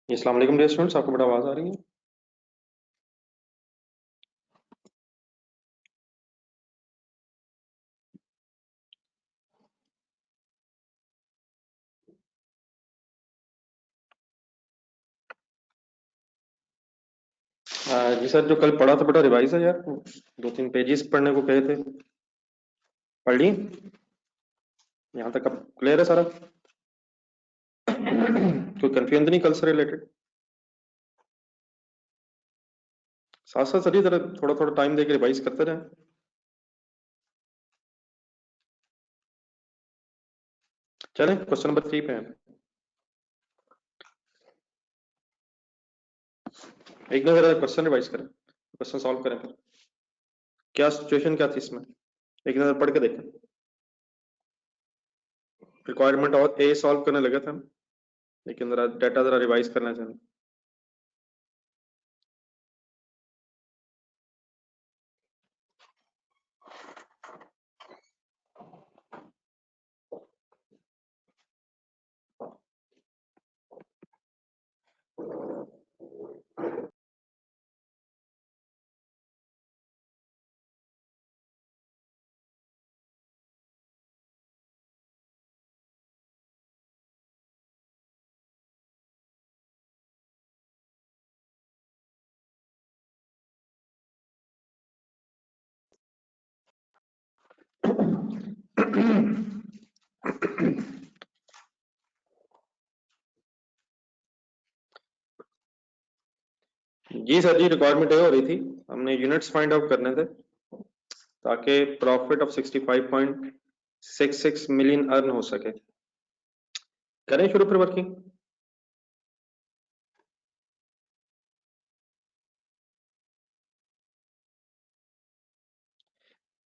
अस्सलाम वालेकुम dear students, आपको बड़ा आवाज आ रही है। जी सर, जो कल पढ़ा था बेटा रिवाइज है यार। दो तीन पेजेस पढ़ने को कहे थे, पढ़ ली। यहाँ तक अब क्लियर है सारा। कोई कंफ्यूजन नहीं कल से रिलेटेड? साथ साथ सभी तरह थोड़ा थोड़ा टाइम देके रिवाइज करते रहें। चलें, क्वेश्चन नंबर 3 पे हैं। एक दो जरा क्वेश्चन रिवाइज करें, क्वेश्चन सॉल्व करें फिर। क्या सिचुएशन क्या थी इसमें, एक नजर पढ़ के देखें। रिक्वायरमेंट और ए सॉल्व करने लगे थे हम, लेकिन जरा डाटा जरा रिवाइज करना चाहिए। जी सर जी, रिक्वायरमेंट ये हो रही थी, हमने यूनिट्स फाइंड आउट करने थे ताकि प्रॉफिट ऑफ 65.66 मिलियन अर्न हो सके। करें शुरू फिर वर्किंग।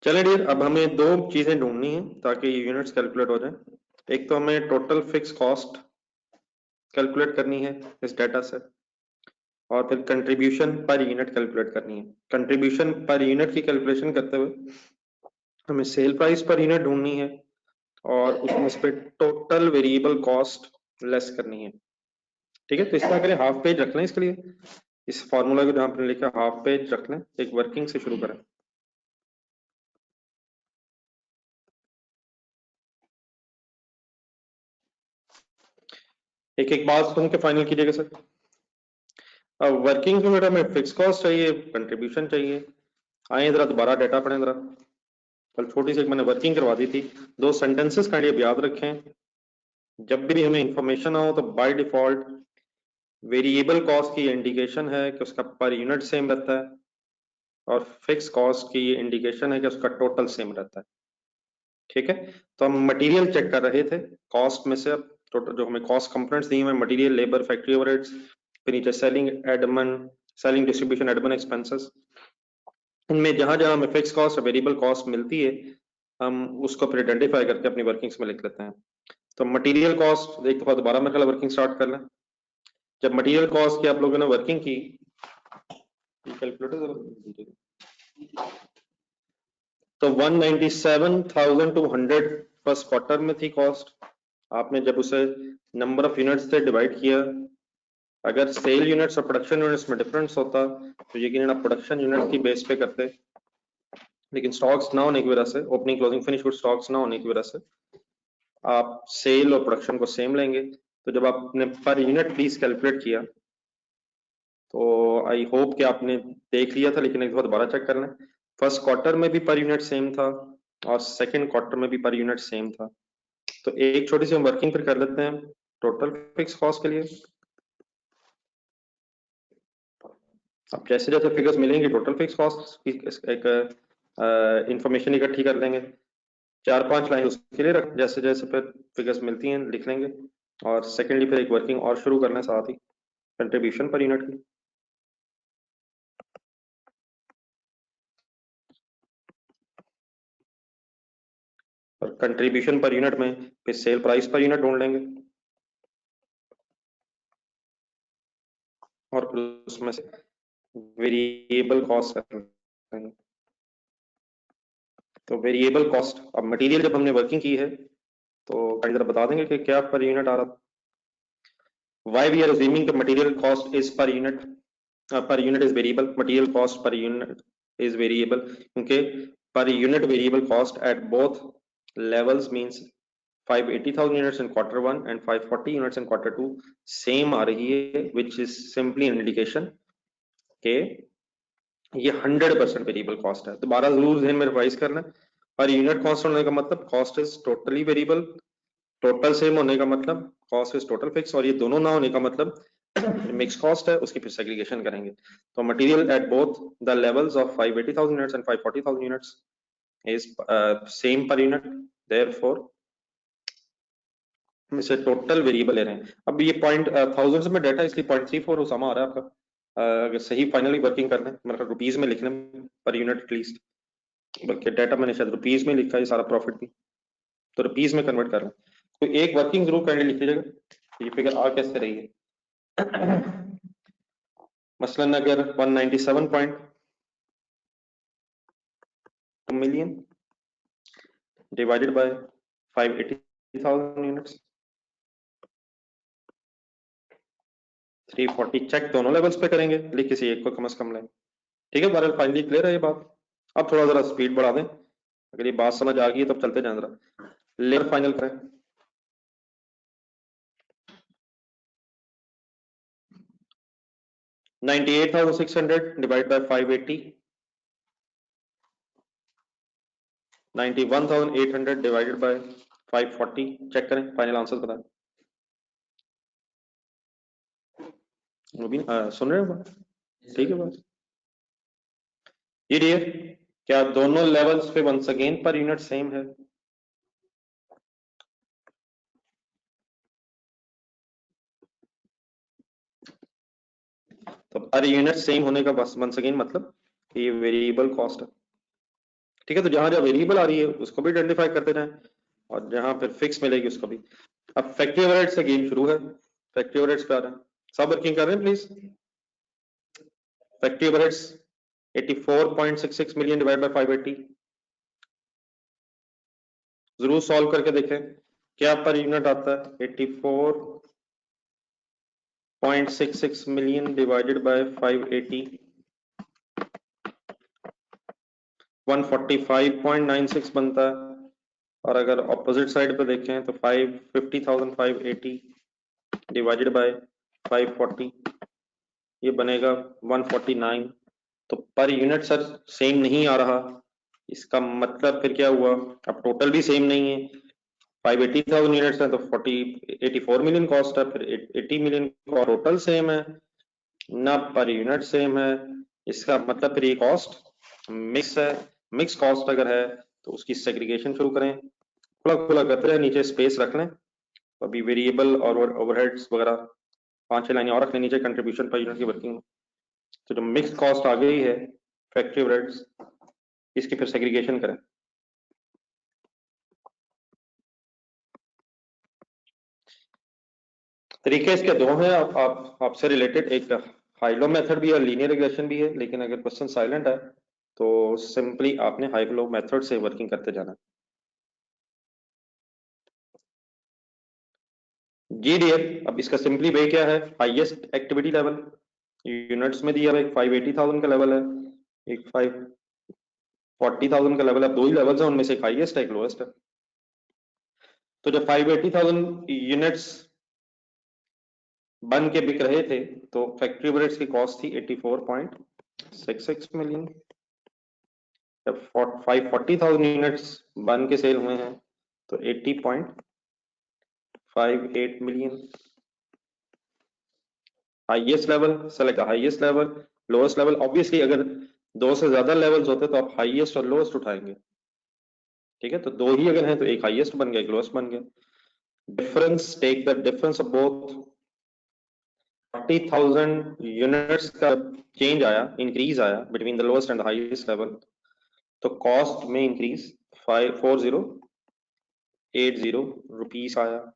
चलें डियर, अब हमें दो चीजें ढूंढनी है ताकि ये यूनिट्स कैलकुलेट हो जाए। एक तो हमें टोटल फिक्स कॉस्ट कैलकुलेट करनी है इस डाटा से, और फिर कंट्रीब्यूशन पर यूनिट कैलकुलेट करनी है। कंट्रीब्यूशन पर यूनिट की कैलकुलेशन करते हुए हमें सेल प्राइस पर यूनिट ढूंढनी है, और उसमें से टोटल वेरिएबल कॉस्ट लेस करनी है। ठीक है, तो इस तरह करें, हाफ पेज रख लें इसके लिए। इस फॉर्मूला को जहां पर लिखा हाफ पेज रख लें, एक वर्किंग से शुरू करें। एक एक बात सुन के फाइनल कीजिएगा सर। अब वर्किंग में बेटा हमें फिक्स कॉस्ट चाहिए, कंट्रीब्यूशन चाहिए। आइए जरा दोबारा डाटा पढ़ें जरा। कल छोटी सी एक मैंने वर्किंग करवा दी थी। दो सेंटेंसेस का अब याद रखें, जब भी हमें इंफॉर्मेशन हो तो बाय डिफॉल्ट वेरिएबल कॉस्ट की इंडिकेशन है कि उसका पर यूनिट सेम रहता है, और फिक्स कॉस्ट की इंडिकेशन है कि उसका टोटल सेम रहता है। ठीक है, तो हम मटेरियल चेक कर रहे थे कॉस्ट में से। अब टोटल जो हमें कॉस्ट कंपोनेंट्स दी हुए, मटेरियल, लेबर, फैक्ट्री ओवरहेड्स, फिर नीचे selling Edmund, selling distribution Edmund expenses. इनमें जहां जहां हमें फिक्स कॉस्ट और वेरिएबल कॉस्ट मिलती है, हम उसको फिर आइडेंटिफाई करके अपनी वर्किंग्स में लिख लेते हैं। तो मटेरियल कॉस्ट एक दफा दोबारा मेरे ख्याल वर्किंग स्टार्ट कर लें। जब मटेरियल कॉस्ट की आप लोगों ने वर्किंग की, कैलकुलेटर तो 197,200 फर्स्ट क्वार्टर में थी कॉस्ट। आपने जब उसे नंबर ऑफ यूनिट्स से डिवाइड किया, अगर सेल यूनिट्स और प्रोडक्शन यूनिट्स में डिफरेंस होता तो यकीनन आप प्रोडक्शन यूनिट की बेस पे करते, लेकिन स्टॉक्स ना होने की वजह से, opening closing finish good stocks ना होने की वजह से आप सेल और प्रोडक्शन को सेम लेंगे। तो जब आपने पर यूनिट प्लीज कैलकुलेट किया, तो आई होप कि आपने देख लिया था, लेकिन एक बार दोबारा चेक कर लें। फर्स्ट क्वार्टर में भी पर यूनिट सेम था, और सेकंड क्वार्टर में भी पर यूनिट सेम था। तो एक छोटी सी हम वर्किंग फिर कर लेते हैं टोटल फिक्स कॉस्ट के लिए। अब जैसे जैसे फिगर्स मिलेंगे टोटल फिक्स कॉस्ट की एक इंफॉर्मेशन इकट्ठी कर लेंगे, चार पांच लाइन उसके लिए रख, जैसे जैसे फिर फिगर्स मिलती हैं लिख लेंगे। और सेकेंडली फिर एक वर्किंग और शुरू करना है साथ ही कंट्रीब्यूशन पर यूनिट की। और कंट्रीब्यूशन पर यूनिट में फिर सेल प्राइस पर यूनिट ढूंढ लेंगे, और फिर उसमें से वेरिएबल कॉस्ट कर लेंगे। तो वेरिएबल कॉस्ट, अब मटेरियल जब हमने वर्किंग की है तो जरा बता देंगे कि क्या पर यूनिट आ रहा था। Why we are assuming the material cost is per unit is variable, material cost per unit is variable, क्योंकि per unit variable cost at both levels means 580,000 units in quarter 1 and 540 units in quarter 2 same आ रही है, which is simply an indication के ये 100% variable cost है। दोबारा जरूर ध्यान में रिवाइज करना, पर यूनिट कॉस्ट होने का मतलब cost is totally variable, total same होने का मतलब कॉस्ट इज टोटल फिक्स, और ये दोनों ना होने का मतलब मिक्स कॉस्ट है, उसकी फिर सेग्रीगेशन करेंगे। तो material at both the levels of 580,000 units and 540,000 units is same per unit, therefore इसे टोटल वेरिएबल ले रहे हैं। अब ये पॉइंट थाउजेंड्स में डाटा, इसलिए 0.34 उसामा आ रहा है आपका। अगर सही फाइनली वर्किंग करना है, मतलब रुपीज में लिखना पर यूनिट एटलीस्ट, बल्कि डाटा मैंने शायद रुपीज में लिखा है सारा प्रॉफिट भी, तो रुपीज में कन्वर्ट कर रहा हूँ। तो एक वर्किंग जरूर करने लिख लीजिएगा, ये फिगर आ कैसे रही है। मसलन अगर 197.2 million divided by 580,000 units, 340 check दोनों लेवल्स पे करेंगे, लिख किसी एक को कम से कम लें। ठीक है, बहरहाल फाइनली क्लियर है ये बात। अब थोड़ा जरा स्पीड बढ़ा दें, अगर ये बात समझ आ गई तब चलते जाए जरा। लेयर फाइनल करें, 98,600 divide by 580, 91,800 divided by 540, check करें फाइनल आंसर बताएं। मुबीन सुन रहे हो बात? ठीक है बात। ये डियर, क्या दोनों लेवल्स पे once again per unit same है? तो पर यूनिट सेम होने का बस वंस अगेन मतलब ये वेरिएबल कॉस्ट है। ठीक है, तो जहां जहां वेरिएबल आ रही है उसको भी आइडेंटिफाई करते जाएं, और जहां फिर फिक्स मिलेगी उसको भी। अब फैक्ट्री ओवरहेड से गेम शुरू है, फैक्ट्री ओवरहेड्स पे आ रहे हैं, सब वर्किंग कर रहे हैं please. Factory overheads 84.66 million divide by 580, जरूर सॉल्व करके देखें क्या पर यूनिट आता है। 84.66 मिलियन डिवाइडेड बाय 580, 145.96 बनता है। और अगर ऑपोजिट साइड पे देखें तो 550,580 डिवाइडेड बाय 540, ये बनेगा 149। तो पर यूनिट सर सेम नहीं आ रहा, इसका मतलब फिर क्या हुआ, अब टोटल भी सेम नहीं है। 580,000 यूनिट्स है तो 84 मिलियन कॉस्ट है, फिर 80 मिलियन टोटल सेम है ना, पर यूनिट सेम है। इसका मतलब फिर ये कॉस्ट मिक्स है। मिक्स कॉस्ट अगर है तो उसकी सेग्रीगेशन शुरू करें, खुला खुला करते रहे, नीचे स्पेस रख लें। तो अभी वेरिएबल और ओवरहेड्स वगैरह 5-6 लाइनें और रख लें नीचे कंट्रीब्यूशन पर यूनिट की वर्किंग। तो जो मिक्स कॉस्ट आ गई है फैक्ट्री ओवरहेड्स, इसकी फिर सेग्रीगेशन करें। तरीके इसके दो हैं, आप आपसे रिलेटेड, एक हाइलो मेथड भी है, लीनियर रिग्रेशन भी है, लेकिन अगर क्वेश्चन साइलेंट है तो सिंपली आपने हाइलो मेथड से वर्किंग करते जाना। जी डियर, अब इसका सिंपली वे क्या है, हाईएस्ट एक्टिविटी लेवल यूनिट्स में दिया है, एक 580,000 का लेवल है, एक 540,000 का लेवल है। दो ही लेवल्स हैं, उनमें से एक हाईएस्ट है एक लोएस्ट है। तो जब 580,000 यूनिट्स बन के बिक रहे थे तो फैक्ट्री ओवरहेड्स की कॉस्ट थी 84.66 मिलियन। जब 540,000 यूनिट्स बन के सेल हुए हैं तो 80.58 million. Highest level, select highest level, lowest level. Obviously अगर दो से ज्यादा लेवल्स होते तो आप हाईएस्ट और लोएस्ट उठाएंगे। ठीक है, तो दो ही अगर हैं तो एक हाईएस्ट बन गया एक लोएस्ट बन गया। Difference, take the difference of both. 40,000 units का चेंज आया, इंक्रीज आया between the lowest and highest level, तो कॉस्ट में इंक्रीज 4080 रुपीस आया।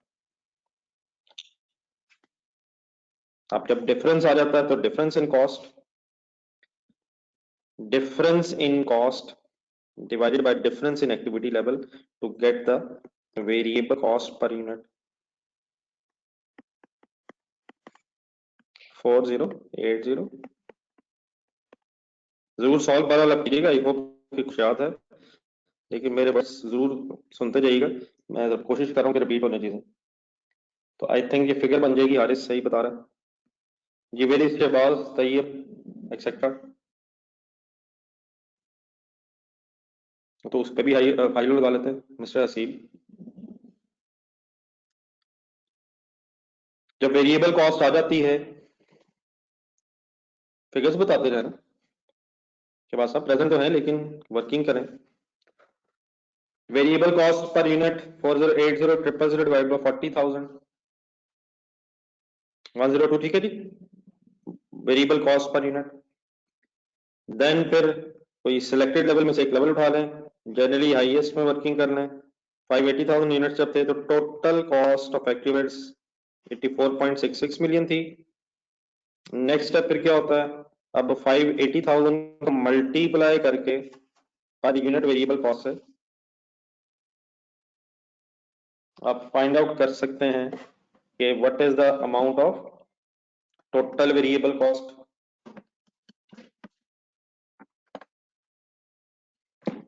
अब जब डिफरेंस आ जाता है तो difference in cost divided by difference in activity level to get the variable cost per unit. 4080 जरूर सॉल्व बार वाला कीजिएगा। आई होप कि कुछ याद है, लेकिन मेरे बस जरूर सुनते जाइएगा। मैं जब कोशिश कर रहा हूँ कि रिपीट होने चीजें, तो आई थिंक ये फिगर बन जाएगी। हारिस सही बता रहा है। जिवेरी शहबाज तैयब एक्सेट्रा, तो उस पर भी हाई लगा लेते हैं। मिस्टर हसीब, जब वेरिएबल कॉस्ट आ जाती है, फिगर्स बताते रहे ना कि बात साहब प्रेजेंट तो है लेकिन वर्किंग करें। Variable cost per unit 4080 divide by 40,000 102, ठीक है जी। Variable cost per unit, then फिर कोई सिलेक्टेड लेवल में से एक लेवल उठा लें, जनरली हाईएस्ट में वर्किंग कर लें। 580,000 यूनिट्स जब थे तो total cost of activates 84.66 million थी। नेक्स्ट स्टेप फिर क्या होता है, अब 580,000 को मल्टीप्लाई करके पर यूनिट वेरिएबल कॉस्ट है आप फाइंड आउट कर सकते हैं कि what is the amount of total variable cost.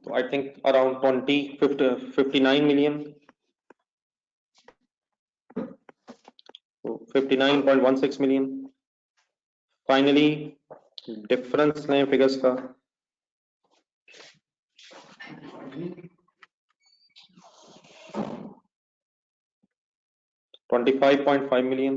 तो I think around 59 million, 59.16 million. Finally difference लें फिगर्स का, 25.5 मिलियन।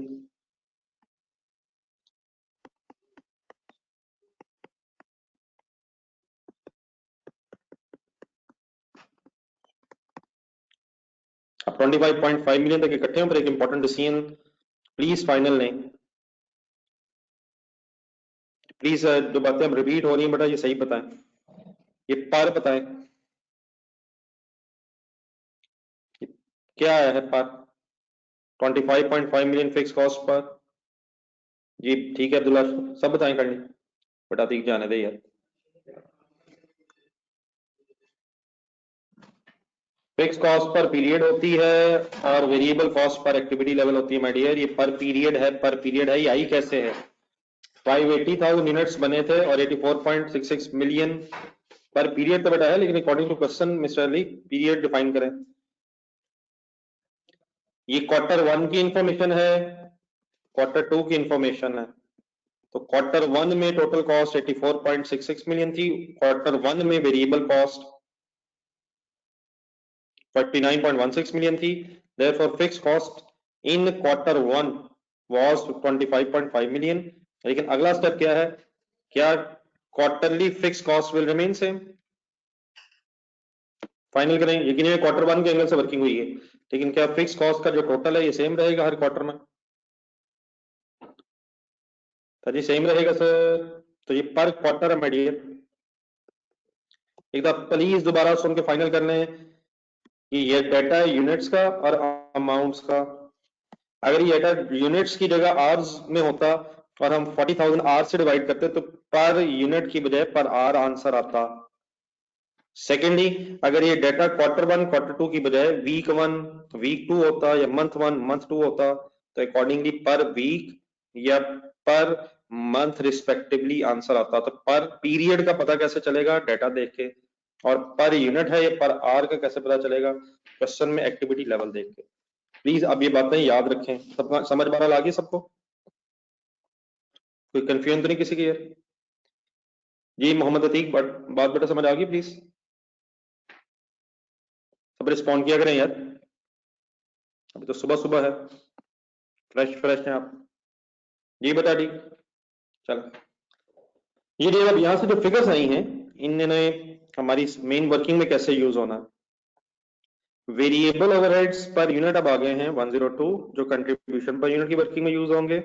अब 25.5 मिलियन तक इकट्ठे पर एक इंपॉर्टेंट डिसीजन प्लीज फाइनल लें। प्लीज जो बातें अब रिपीट हो रही हैं बेटा ये सही बताएं, ये पर बताएं क्या आया है पर। 25.5 मिलियन फिक्स कॉस्ट पर, जी ठीक है अब्दुल्ला, सब बताएं करनी, बता दी जाने दे यार। फिक्स कॉस्ट पर पीरियड होती है और वेरिएबल कॉस्ट पर एक्टिविटी लेवल होती है माय डियर। ये पर पीरियड है, पर पीरियड है, ये आई कैसे है। 580,000 यूनिट्स बने थे और 84.66 मिलियन पर पीरियड तो बेटा है, लेकिन according to question mister Ali period define करें। ये क्वार्टर वन की इंफॉर्मेशन है, क्वार्टर टू की इंफॉर्मेशन है। तो क्वार्टर वन में टोटल कॉस्ट 84.66 मिलियन थी, क्वार्टर वन में वेरिएबल कॉस्ट 49.16 मिलियन थी। therefore fixed cost in quarter one was 25.5 million. लेकिन अगला स्टेप क्या है, क्या quarterly fix cost will remain same. Final करें, यकीन है क्वार्टर वन के एंगल से वर्किंग हुई है, लेकिन क्या फिक्स कॉस्ट का जो टोटल है ये सेम रहेगा हर क्वार्टर में। सर जी सेम रहेगा सर, तो ये पर क्वार्टर है माय डियर। एक बार प्लीज दोबारा सुन के फाइनल कर लें कि ये डाटा है यूनिट्स का और अमाउंट्स का। अगर ये डाटा यूनिट्स की जगह आवर्स में होता और हम 40,000 आवर से डिवाइड करते तो पर यूनिट की बजाय पर आवर आंसर आता। सेकेंडली, अगर ये data quarter one quarter two की बजाय वीक वन वीक टू होता या मंथ वन मंथ टू होता, तो अकॉर्डिंगली पर वीक या पर मंथ रिस्पेक्टिवली आंसर आता। तो पर पीरियड का पता कैसे चलेगा, डाटा देख के, और पर यूनिट है ये पर आर का कैसे पता चलेगा, क्वेश्चन में एक्टिविटी लेवल देख के। प्लीज अब ये बातें याद रखें। सबका समझ बारह आ गई सबको, कोई कंफ्यूजन तो नहीं किसी की यार। जी मोहम्मद अतीक, बात बेटा समझ आ गई प्लीज, सब रिस्पॉन्ड किया करें यार, अभी तो सुबह सुबह है, फ्रेश फ्रेश हैं आप। जी बता दी, चलो ये देखिए अब यहाँ से जो फिगर्स आई हैं इन्होंने हमारी मेन वर्किंग में कैसे यूज होना है। वेरिएबल ओवरहेड्स पर यूनिट अब आ गए हैं 102 जो कंट्रीब्यूशन पर यूनिट की वर्किंग में यूज होंगे,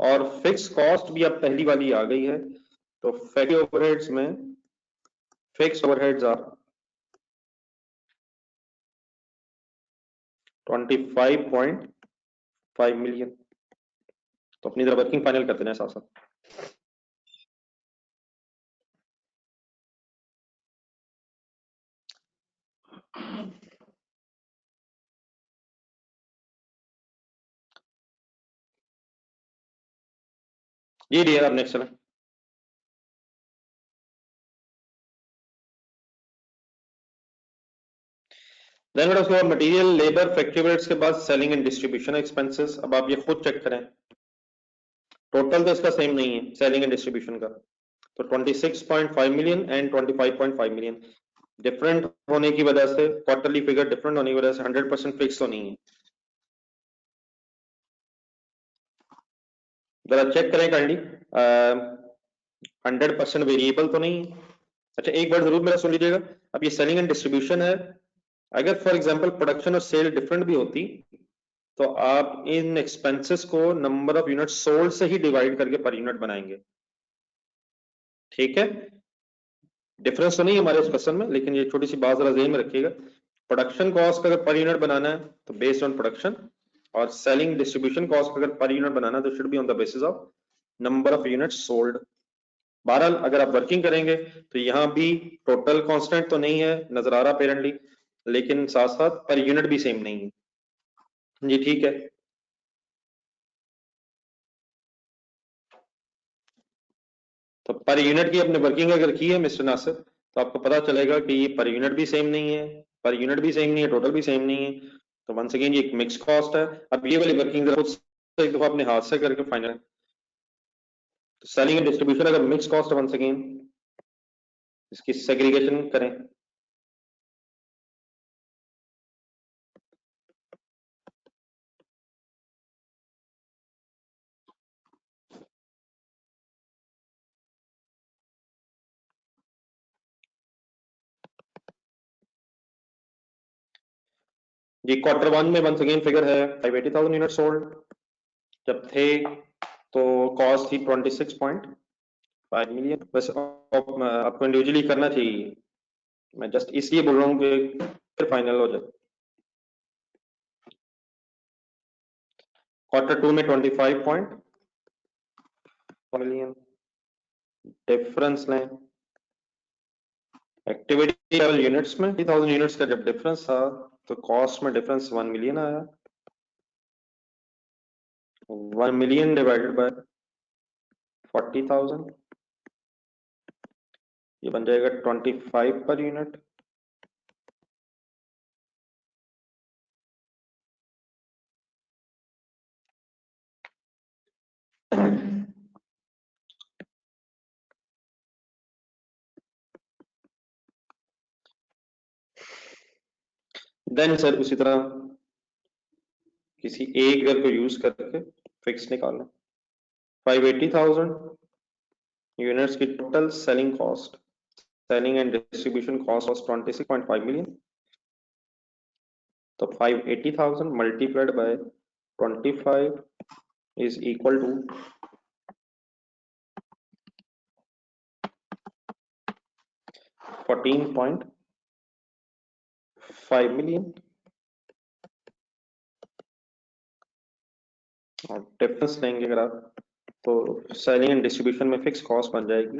और फिक्स कॉस्ट भी अब पहली वाली आ गई है। तो फैक्ट्री ओवरहेड्स में फिक्स ओवरहेड्स आर 25.5 मिलियन। तो अपनी तरह वर्किंग फाइनल करते हैं साथ साथ। जी डियर, आप नेक्स्ट चलें। देन बेटा उसके बाद मटेरियल, लेबर, फैक्ट्री ओवरहेड्स के बाद सेलिंग एंड डिस्ट्रीब्यूशन एक्सपेंसेस। अब आप ये खुद चेक करें, टोटल तो इसका सेम नहीं है सेलिंग एंड डिस्ट्रीब्यूशन का, तो 26.5 मिलियन एंड 25.5 मिलियन डिफरेंट होने की वजह से, क्वार्टरली फिगर डिफरेंट होने की वजह से 100% फिक्स तो नहीं है। जरा चेक करें काइंडली, 100% वेरिएबल तो नहीं है। अच्छा एक बार जरूर मेरा सुन लीजिएगा, अब ये सेलिंग एंड डिस्ट्रीब्यूशन है, अगर फॉर एग्जांपल प्रोडक्शन और सेल डिफरेंट भी होती तो आप इन एक्सपेंसेस को नंबर ऑफ यूनिट सोल्ड से ही डिवाइड करके पर यूनिट बनाएंगे। ठीक है, डिफरेंस तो नहीं है हमारे इस क्वेश्चन में, लेकिन ये छोटी सी बात जरा ध्यान में रखिएगा। प्रोडक्शन कॉस्ट अगर पर यूनिट बनाना है तो बेस्ड ऑन प्रोडक्शन, और सेलिंग डिस्ट्रीब्यूशन कॉस्ट अगर पर यूनिट बनाना है तो should be on the basis of number of unit sold. बहरहाल अगर आप वर्किंग करेंगे तो यहाँ भी टोटल कांस्टेंट तो नहीं है नजर आ रहा अपेरेंटली, लेकिन साथ साथ पर यूनिट भी सेम नहीं है। जी ठीक है, तो पर यूनिट की अपने वर्किंग अगर की है मिस्टर नासिर, तो आपको पता चलेगा कि ये पर यूनिट भी सेम नहीं है, पर यूनिट भी सेम नहीं है, टोटल भी सेम नहीं है। तो वंस अगेन ये एक मिक्स कॉस्ट है। अब ये वाली वर्किंग खुद से एक दफा अपने हाथ से करके फाइनल, तो सेलिंग एंड डिस्ट्रीब्यूशन अगर मिक्स कॉस्ट है, वंस अगेन इसकी सेग्रीगेशन करें। जी क्वार्टर वन में वंस अगेन फिगर है 580,000 यूनिट सोल्ड जब थे, तो कॉस्ट थी 26.5 मिलियन। बस आपको इंडिविजुअली करना चाहिए, मैं जस्ट इसलिए बोल रहा हूँ कि फिर फाइनल हो जाए। क्वार्टर टू में 25.5 मिलियन डिफरेंस लें। एक्टिविटी लेवल यूनिट्स में 30,000 यूनिट्स का जब डिफरेंस था तो कॉस्ट में डिफरेंस 1 मिलियन आया। 1 मिलियन डिवाइडेड बाय 40,000, ये बन जाएगा 25 पर यूनिट। देन सर उसी तरह किसी एक घर को यूज करके फिक्स निकालना। 580,000 यूनिट्स की total selling cost, selling and distribution cost was 26.5 million, तो 580,000 multiplied by 25 is equal to 14.5 million, और डिफरेंस लेंगे अगर आप तो सेलिंग एंड डिस्ट्रीब्यूशन में फिक्स कॉस्ट बन जाएगी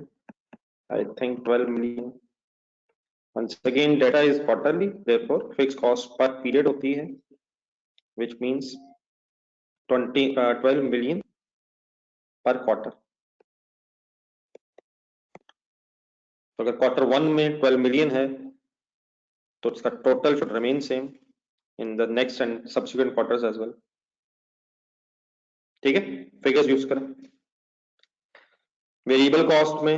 I think 12 million. once again data is quarterly, therefore fixed cost per period होती है, which means 12 million पर क्वार्टर। तो अगर क्वार्टर वन में 12 मिलियन है तो उसका total should remain same in the next and subsequent quarters as well. ठीक है, फिगर्स यूज करें। वेरिएबल कॉस्ट में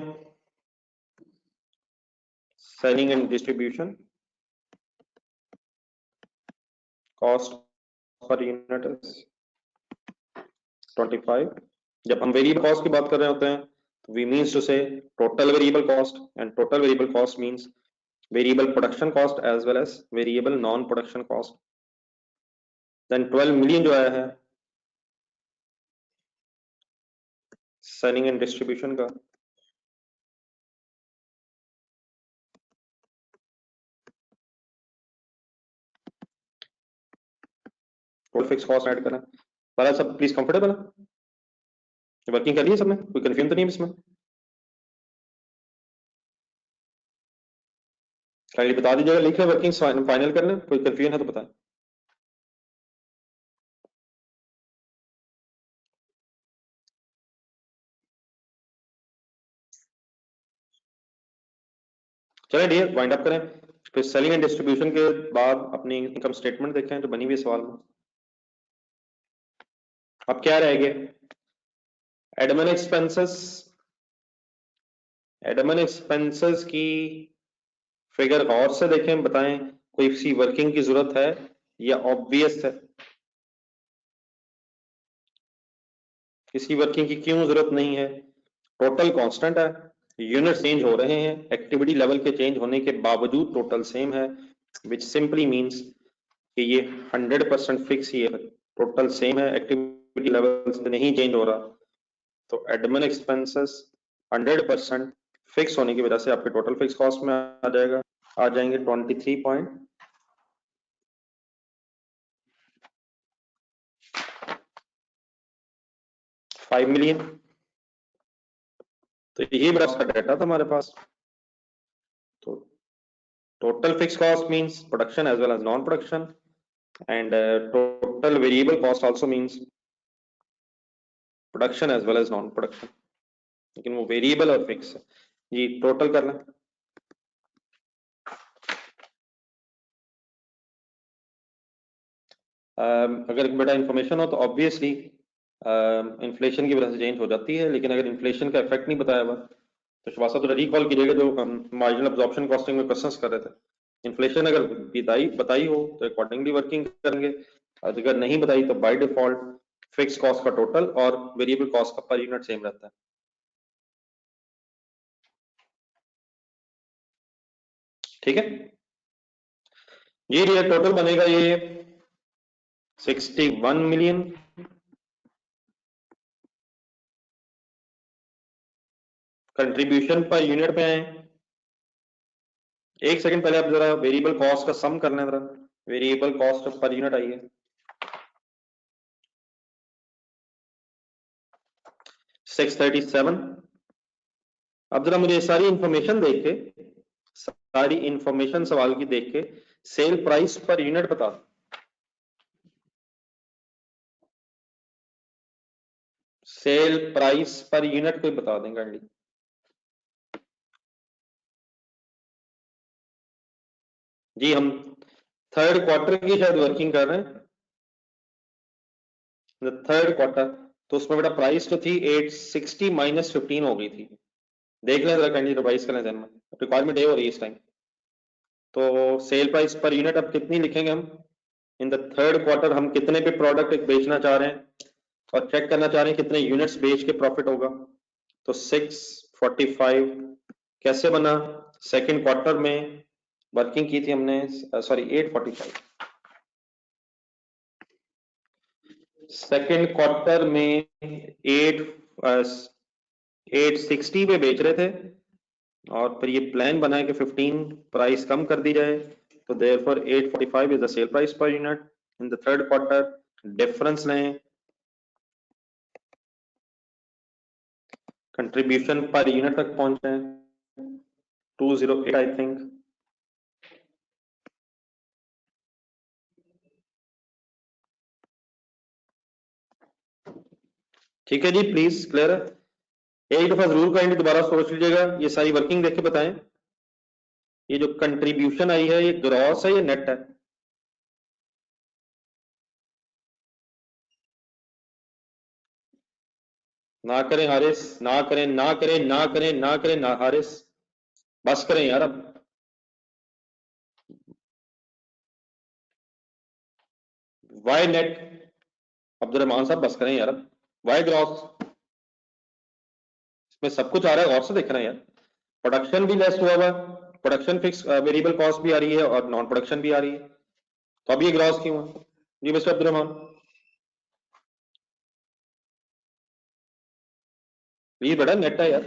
selling and distribution cost per unit is 25। जब हम वेरिएबल कॉस्ट की बात कर रहे होते हैं तो we means to say total variable cost, and total variable cost means variable production cost as well as variable non production cost. Then 12 million जो आया है सेलिंग एंड डिस्ट्रीब्यूशन का, टोटल फिक्स कॉस्ट ऐड करें। सारा सब please comfortable है, working कर रही है सबने, कोई कंफ्यूजन तो नहीं है इसमें? काइंडली बता दीजिएगा, लिख लें वर्किंग फाइनल कर लें, कोई कंफ्यूजन है तो बताएं। चलें डियर वाइंड अप करें, फिर सेलिंग एंड डिस्ट्रीब्यूशन के बाद अपनी इनकम स्टेटमेंट देखें जो बनी हुई सवाल में। अब क्या रह गया, एडमिन एक्सपेंसेस। एडमिन एक्सपेंसेस की फिगर गौर से देखें, बताएं कोई सी वर्किंग की जरूरत है या ऑब्वियस है, किसी वर्किंग की क्यों जरूरत नहीं है। टोटल कांस्टेंट है, यूनिट चेंज हो रहे हैं, एक्टिविटी लेवल के चेंज होने के बावजूद टोटल सेम है, विच सिंपली मींस कि ये 100% फिक्स ही है, टोटल सेम है, एक्टिविटी लेवल से नहीं चेंज हो रहा। तो एडमिन एक्सपेंसेस 100% फिक्स होने की वजह से आपके टोटल फिक्स कॉस्ट में आ जाएगा, आ जाएंगे 23.5 मिलियन। तो ये बड़ा सा डाटा था हमारे पास। तो total fix cost means production as well as non production, and total variable cost also means production as well as non production, लेकिन वो वेरिएबल और फिक्स है जी। टोटल कर लें, अगर बेटा इंफॉर्मेशन हो तो ऑब्वियसली इन्फ्लेशन की वजह से चेंज हो जाती है, लेकिन अगर इन्फ्लेशन का इफेक्ट नहीं बताया हुआ तो श्वासा तो रिकॉल कीजिएगा जो हम मार्जिनल अब्जॉर्प्शन कॉस्टिंग में क्वेश्चंस कर रहे थे। इन्फ्लेशन अगर बताई हो तो अकॉर्डिंगली वर्किंग करेंगे, अगर नहीं बताई तो बाय डिफॉल्ट फिक्स कॉस्ट का टोटल और वेरिएबल कॉस्ट का पर यूनिट सेम रहता है। ठीक है ये टोटल बनेगा ये 61 मिलियन। कंट्रीब्यूशन पर यूनिट पे आए, एक सेकंड पहले आप जरा वेरिएबल कॉस्ट का सम कर लें जरा, वेरिएबल कॉस्ट पर यूनिट आइए 637। अब जरा मुझे सारी इंफॉर्मेशन देख के, सारी इंफॉर्मेशन सवाल की देख के सेल प्राइस पर यूनिट बता, सेल प्राइस पर यूनिट कोई बता दें काइंडली। जी हम थर्ड क्वार्टर की शायद वर्किंग कर रहे हैं, थर्ड क्वार्टर, तो उसमें बेटा प्राइस तो थी 860 माइनस 15 हो गई थी, देख लें जरा काइंडली रिवाइज करें जरा, रिक्वायरमेंट ये हो रही है इस टाइम। तो सेल प्राइस पर यूनिट अब कितनी लिखेंगे हम, इन द थर्ड क्वार्टर हम कितने पे प्रोडक्ट बेचना चाह रहे हैं और चेक करना चाह रहे हैं कितने यूनिट्स बेच के प्रॉफिट होगा। तो 645 कैसे बना, सेकंड क्वार्टर में वर्किंग की थी हमने, सॉरी 845, सेकंड क्वार्टर में 860 पे बेच रहे थे और फिर ये प्लान बनाया कि 15 प्राइस कम कर दी जाए, तो therefore 845 is the cell price per unit in the third quarter. Difference लें, कंट्रीब्यूशन पर यूनिट तक पहुंचे हैं 208 आई थिंक। ठीक है जी, प्लीज क्लियर है, एक दफा जरूर काइंडली दोबारा सोच लीजिएगा, ये सारी वर्किंग देख के बताएं, ये जो कंट्रीब्यूशन आई है ये ग्रॉस है या नेट है। ना करें हारिस, ना करें, ना करें, ना करें, ना करें, ना हारिस, बस करें यार अब। वाई नेट, अब्दुलरहमान साहब बस करें यार अब, वाई ग्रॉस, इसमें सब कुछ आ रहा है, गौर से देखना यार। प्रोडक्शन भी लेस हुआ हुआ, प्रोडक्शन फिक्स वेरिएबल कॉस्ट भी आ रही है और नॉन प्रोडक्शन भी आ रही है, तो अब ये ग्रॉस क्यों है जी मिस्टर अब्दुलरहमान, ये बड़ा नेट है यार।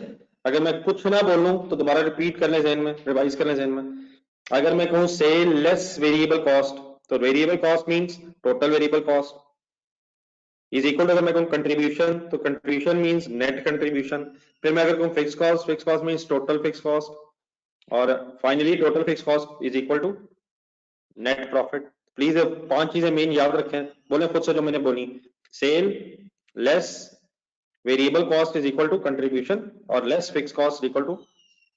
अगर मैं कुछ ना बोलूं तो दोबारा रिपीट कर लें जहन में, रिवाइज कर लें जहन में। अगर मैं कहूं सेल लेस वेरिएबल कॉस्ट, तो variable cost means total variable cost is equal to, अगर मैं कहूं कंट्रीब्यूशन तो कंट्रीब्यूशन मींस नेट कंट्रीब्यूशन, फिर मैं अगर कहूं fix cost means total fix cost, और finally total fix cost is equal to net profit. Please 5 चीजें मेन याद रखें, बोले खुद से जो मैंने बोली, sale less variable cost is equal to contribution और less fix cost equal to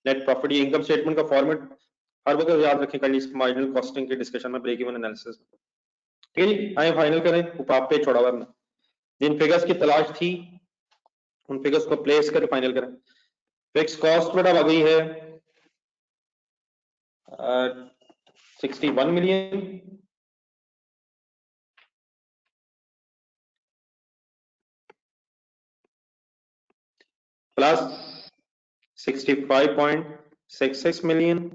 net profit, ये इनकम स्टेटमेंट का फॉर्मेट हर वक्त याद रखें कंडीशन मार्जिनल कॉस्टिंग के डिस्कशन में, ब्रेक इवन एनालिसिस। ठीक है जी, आए फाइनल करें, ऊपर पे छोड़ा हुआ हमने जिन फिगर्स की तलाश थी उन फिगर्स को प्लेस कर फाइनल करें। फिक्स कॉस्ट बेटा आ गई है 61 मिलियन, प्लस 65.66 मिलियन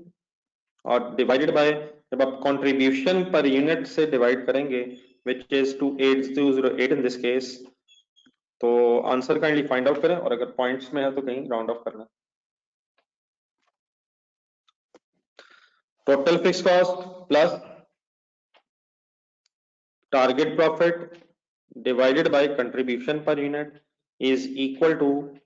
और डिवाइडेड बाय, जब आप कंट्रीब्यूशन पर यूनिट से डिवाइड करेंगे which is 28208 in this case, तो आंसर काइंडली फाइंड आउट करें और अगर पॉइंट्स में है तो कहीं राउंड ऑफ करना। Total fix cost plus target profit divided by contribution per unit is equal to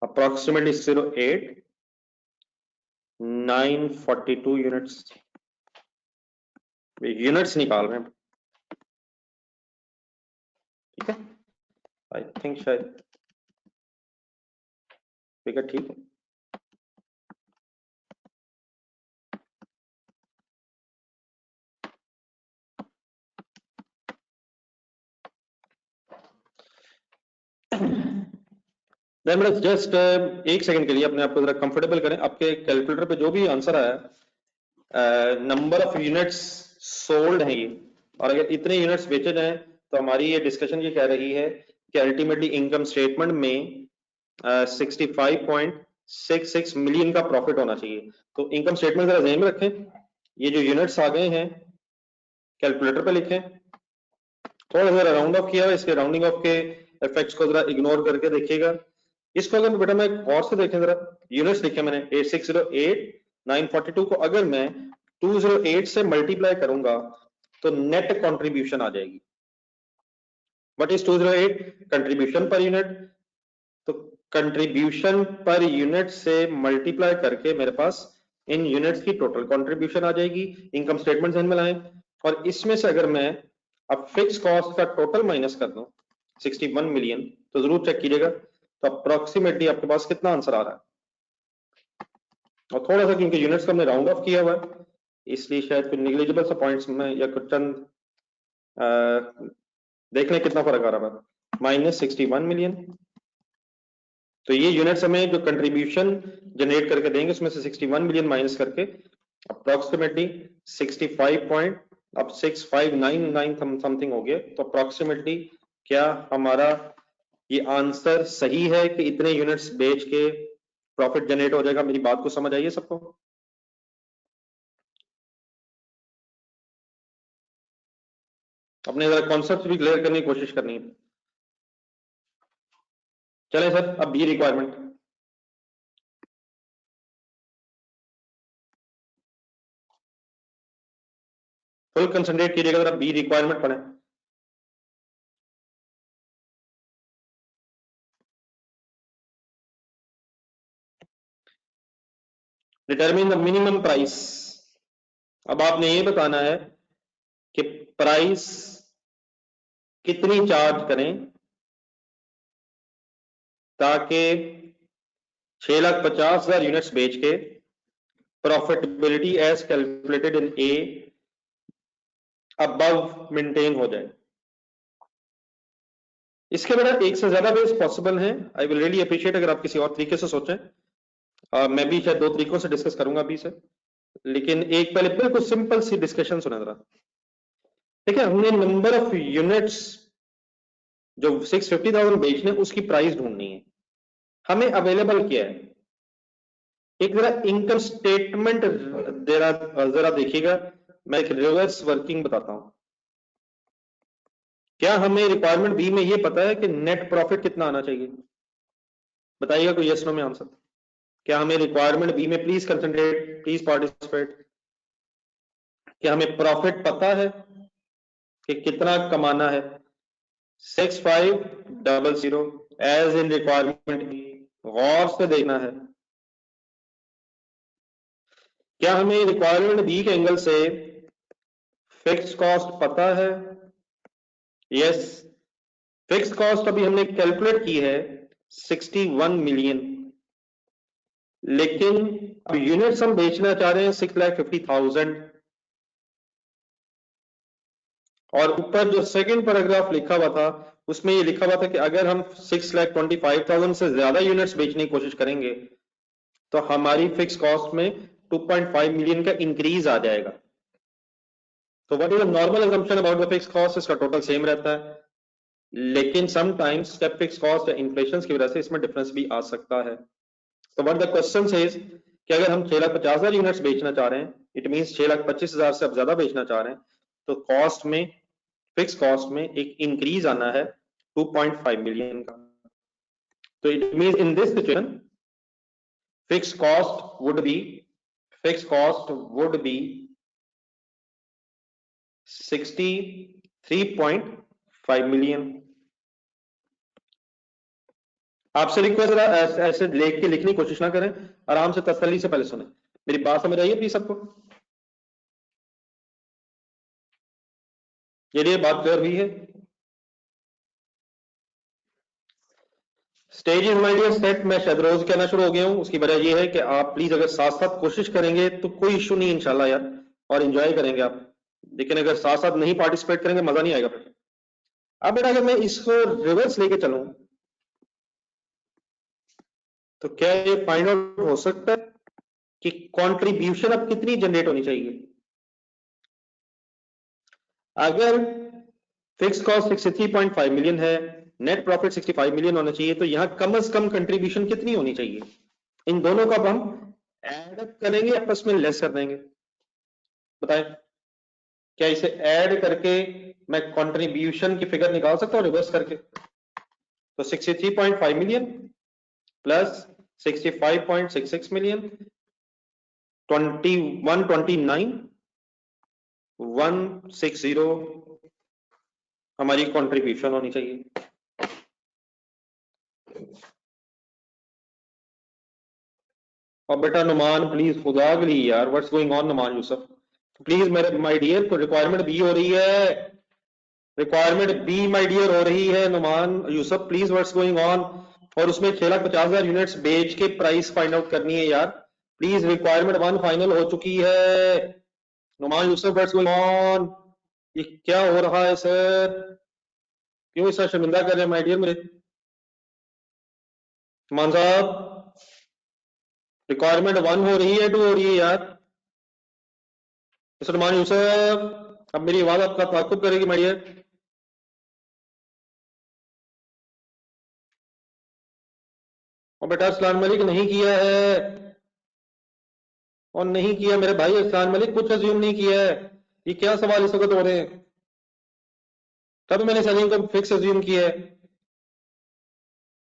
approximately 0.942 units। Units निकाल रहे हैं, ठीक है, आई थिंक शायद फिगर ठीक है। जस्ट एक सेकंड के लिए अपने आप को जरा कंफर्टेबल करें, आपके कैलकुलेटर पे जो भी आंसर आया, नंबर ऑफ यूनिट्स सोल्ड है ये, और अगर इतने यूनिट्स बेचे जाएं तो हमारी ये डिस्कशन ये कह रही है कि अल्टीमेटली इनकम स्टेटमेंट में 65.66 मिलियन का प्रॉफिट होना चाहिए। तो इनकम स्टेटमेंट जरा ध्यान में रखें, ये जो यूनिट्स आ गए हैं कैलकुलेटर पे लिखें, थोड़ा जरा राउंड ऑफ किया है, इसके राउंडिंग ऑफ के इफेक्ट्स को जरा इग्नोर करके देखिएगा। इसको अगर बेटा मैं और से देखें, जरा यूनिट्स लिखे मैंने 8608,942 को अगर मैं 208 से मल्टीप्लाई करूंगा तो नेट कंट्रीब्यूशन आ जाएगी। What is 208? Contribution per unit, तो कंट्रीब्यूशन पर यूनिट से मल्टीप्लाई करके मेरे पास इन यूनिट्स की टोटल कंट्रीब्यूशन आ जाएगी। इनकम स्टेटमेंट में लाएं और इसमें से अगर मैं अब फिक्स कॉस्ट का टोटल माइनस कर दूं 61 मिलियन, तो जरूर चेक कीजिएगा तो अप्रोक्सीमेटली आपके पास कितना आंसर आ रहा है। और थोड़ा सा क्योंकि यूनिट्स को हमने राउंड ऑफ किया हुआ है इसलिए शायद कुछ निग्लिजिबल सा पॉइंट्स में या कुछ चंद देख लें कितना फर्क आ रहा है। -61 मिलियन, तो ये यूनिट्स हमें जो कंट्रीब्यूशन जनरेट करके देंगे उसमें से 61 मिलियन माइनस करके अप्रोक्सीमेटली 65.6599 समथिंग हो गया। तो अप्रोक्सीमेटली क्या हमारा ये आंसर सही है कि इतने यूनिट्स बेच के प्रॉफिट जनरेट हो जाएगा? मेरी बात को समझ आई है सबको? अपने जरा कॉन्सेप्ट भी क्लियर करने की कोशिश करनी है। चले सर, अब बी रिक्वायरमेंट। फुल कंसंट्रेट कीजिएगा, जरा बी रिक्वायरमेंट पढ़ें। Determine the minimum price. अब आपने ये बताना है कि प्राइस कितनी चार्ज करें ताकि 6,50,000 यूनिट्स बेच के profitability as calculated in a above maintain हो जाए। इसके बड़ा एक से ज्यादा वेज पॉसिबल हैं। आई विल रियली अप्रिशिएट अगर आप किसी और तरीके से सोचें। मैं भी शायद 2 तरीकों से डिस्कस करूंगा अभी से, लेकिन एक पहले बिल्कुल सिंपल सी डिस्कशन सुना जरा। ठीक है, हमने नंबर ऑफ यूनिट्स जो 650,000 बेचने उसकी प्राइस ढूंढनी है। हमें अवेलेबल क्या है? एक जरा इनकम स्टेटमेंट जरा देखिएगा, मैं एक रिवर्स वर्किंग बताता हूं। क्या हमें रिक्वायरमेंट बी में ये पता है कि नेट प्रॉफिट कितना आना चाहिए? बताइएगा कोई यस नो में आंसर। क्या हमें रिक्वायरमेंट बी में, प्लीज कंसंट्रेट, प्लीज पार्टिसिपेट, क्या हमें प्रॉफिट पता है कि कितना कमाना है? 6500 एज इन रिक्वायरमेंट, गौर से देखना है। क्या हमें रिक्वायरमेंट बी के एंगल से फिक्स कॉस्ट पता है? यस, फिक्स कॉस्ट अभी हमने कैलकुलेट की है 61 मिलियन, लेकिन अब यूनिट्स हम बेचना चाह रहे हैं 6,50,000, और ऊपर जो सेकंड पैराग्राफ लिखा हुआ था उसमें ये लिखा हुआ था कि अगर हम 6,25,000 से ज्यादा यूनिट्स बेचने की कोशिश करेंगे तो हमारी फिक्स कॉस्ट में 2.5 मिलियन का इंक्रीज आ जाएगा। तो what is the normal assumption about the fix cost, इसका टोटल सेम रहता है, लेकिन समटाइम्स स्टेप फिक्स कॉस्ट या इन्फ्लेशन की वजह से इसमें डिफरेंस भी आ सकता है। तो व्हाट द क्वेश्चन सेज कि अगर हम 6,50,000 यूनिट्स बेचना चाह रहे हैं, इट मींस 6,25,000 से अब ज्यादा बेचना चाह रहे हैं, तो कॉस्ट में, फिक्स कॉस्ट में एक इंक्रीज आना है 2.5 मिलियन का। तो it means in this situation fix cost would be 63.5 million. आपसे रिक्वेस्ट है ऐसे लेख के लिखने की कोशिश ना करें, आराम से तसल्ली से पहले सुने। मेरी बात समझ आई है प्लीज सबको? ये बात क्लियर हुई है? Stage is my dear set. मैं शायद रोज कहना शुरू हो गया हूं, उसकी वजह यह है कि आप प्लीज अगर साथ साथ कोशिश करेंगे तो कोई इशू नहीं इंशाल्लाह यार, और एंजॉय करेंगे आप, लेकिन अगर साथ साथ नहीं पार्टिसिपेट करेंगे मजा नहीं आएगा फिर। अब बेटा अगर मैं इसको रिवर्स लेके चलूं तो क्या ये फाइंड आउट हो सकता है कि कंट्रीब्यूशन अब कितनी जनरेट होनी चाहिए? अगर फिक्स कॉस्ट 63.5 मिलियन है, नेट प्रॉफिट 65 मिलियन होना चाहिए, तो यहां कम से कम कंट्रीब्यूशन कितनी होनी चाहिए? इन दोनों का हम ऐड अप करेंगे, आपस में लेस कर देंगे, बताएं क्या इसे ऐड करके मैं कंट्रीब्यूशन की फिगर निकाल सकता हूं रिवर्स करके? तो 63.5 मिलियन प्लस 65.66 मिलियन 160 हमारी कंट्रीब्यूशन होनी चाहिए। और बेटा नुमान प्लीज खुदा के लिए यार, what's going on Numan Yusuf please, मेरे माय डियर को रिक्वायरमेंट बी हो रही है, रिक्वायरमेंट बी माय डियर हो रही है Numan Yusuf please, what's going on? और उसमें 6,50,000 यूनिट्स बेच के प्राइस फाइंड आउट करनी है यार, प्लीज। रिक्वायरमेंट 1 फाइनल हो चुकी है Numan Yusuf, what's going on? ये क्या हो रहा है सर? क्यों इतना शर्मिंदा कर रहे हैं माय डियर मेरे नुमान साहब? रिक्वायरमेंट 1 हो रही है 2 हो रही है यार? मिस्टर नुमान यूसुफ अब मेरी आवाज आपका ताकुब करेगी माय डियर। और बेटा इस्लाम मलिक नहीं किया है, और नहीं किया मेरे भाई, इस्लाम मलिक कुछ अज्यूम नहीं किया है। ये क्या सवाल इस वक्त हो रहे हैं? तब मैंने सलीम को फिक्स अज्यूम किया है।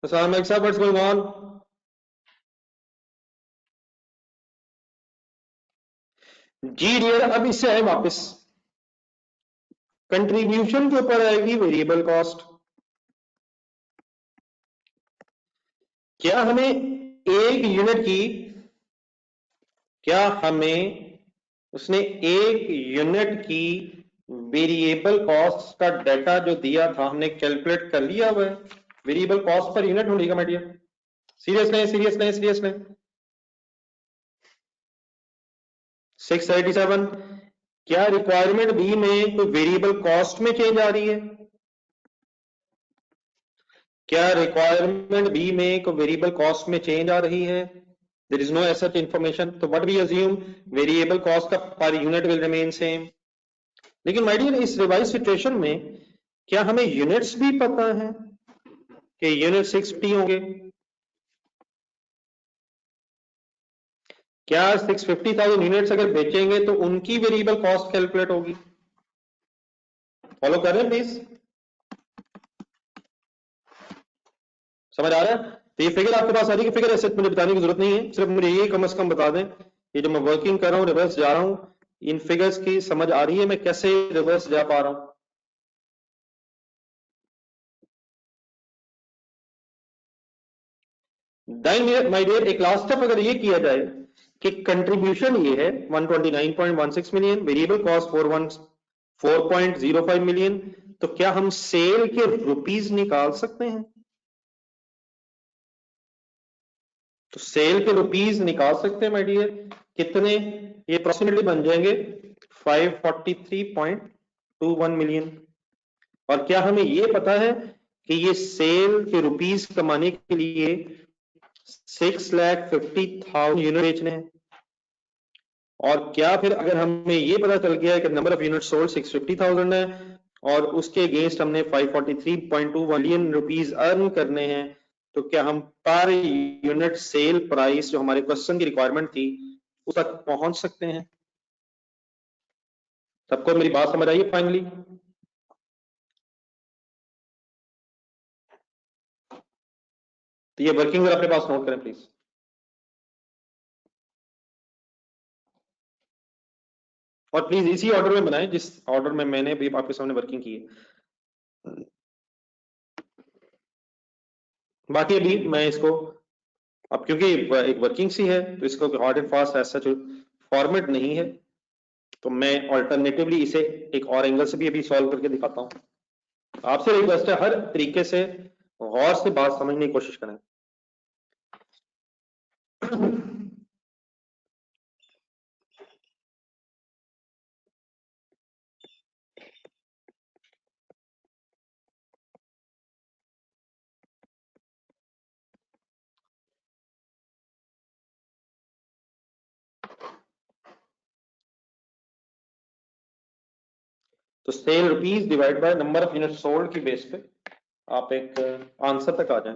इस्लाम मलिक साहब व्हाट्स गोइंग ऑन? जी डियर, अब इससे आए वापस कंट्रीब्यूशन के ऊपर आएगी वेरिएबल कॉस्ट। क्या हमें एक यूनिट की, क्या हमें उसने एक यूनिट की वेरिएबल कॉस्ट का डाटा जो दिया था हमने कैलकुलेट कर लिया हुआ है? वेरिएबल कॉस्ट पर यूनिट ढूंढेगा माय डियर, सीरियस नहीं सीरियस नहीं सीरियस नहीं। 687, क्या रिक्वायरमेंट बी में कोई वेरिएबल कॉस्ट में चेंज आ रही है? क्या रिक्वायरमेंट बी में कोई वेरिएबल कॉस्ट में चेंज आ रही है? There is no such information, तो what we assume variable cost का per unit will remain same. लेकिन माय डियर इस रिवाइज सिचुएशन में क्या हमें यूनिट्स भी पता है कि यूनिट 650 होंगे? क्या 650,000 यूनिट्स अगर बेचेंगे तो उनकी वेरिएबल कॉस्ट कैलकुलेट होगी? फॉलो कर रहे हैं प्लीज, समझ आ रहा है? तो ये फिगर आपके पास आ रही है, फिगर ऐसे मुझे बताने की जरूरत नहीं है, सिर्फ मुझे ये कम से कम बता दें, ये जो मैं वर्किंग कर रहा हूँ रिवर्स जा रहा हूँ, इन फिगर्स की समझ आ रही है मैं कैसे रिवर्स जा पा रहा हूं? देन माय डियर एक लास्ट स्टेप अगर ये किया जाए कि कंट्रीब्यूशन ये है 129.16 मिलियन, वेरिएबल कॉस्ट 4.05 मिलियन, तो क्या हम सेल के रुपीस निकाल सकते हैं? तो सेल के रुपीस निकाल सकते हैं माय डियर, कितने? ये अप्रोक्सीमेटली बन जाएंगे 543.21 मिलियन। और क्या हमें ये पता है कि ये सेल के रुपीस कमाने के लिए 6,50,000 यूनिट बेचने हैं? और क्या फिर अगर हमें ये पता चल गया है कि नंबर ऑफ यूनिट सोल्ड 650,000 है और उसके अगेंस्ट हमने 543.2 मिलियन रुपीस अर्न करने हैं, तो क्या हम पर यूनिट सेल प्राइस जो हमारे क्वेश्चन की रिक्वायरमेंट थी उस तक पहुंच सकते हैं? सबको मेरी बात समझ आई है फाइनली? तो ये वर्किंग अपने पास नोट करें प्लीज। और प्लीज इसी ऑर्डर में बनाएं जिस ऑर्डर में मैंने भी आपके सामने वर्किंग की है। बाकी अभी मैं इसको, अब क्योंकि एक वर्किंग सी है तो इसको हार्ड एंड फास्ट ऐसा जो फॉर्मेट नहीं है, तो मैं ऑल्टरनेटिवली इसे एक और एंगल से भी अभी सॉल्व करके दिखाता हूं। आपसे रिक्वेस्ट है हर तरीके से गौर से बात समझने की कोशिश करें। तो sale rupees divide by number of unit sold की बेस पे आप एक आंसर तक आ जाएं।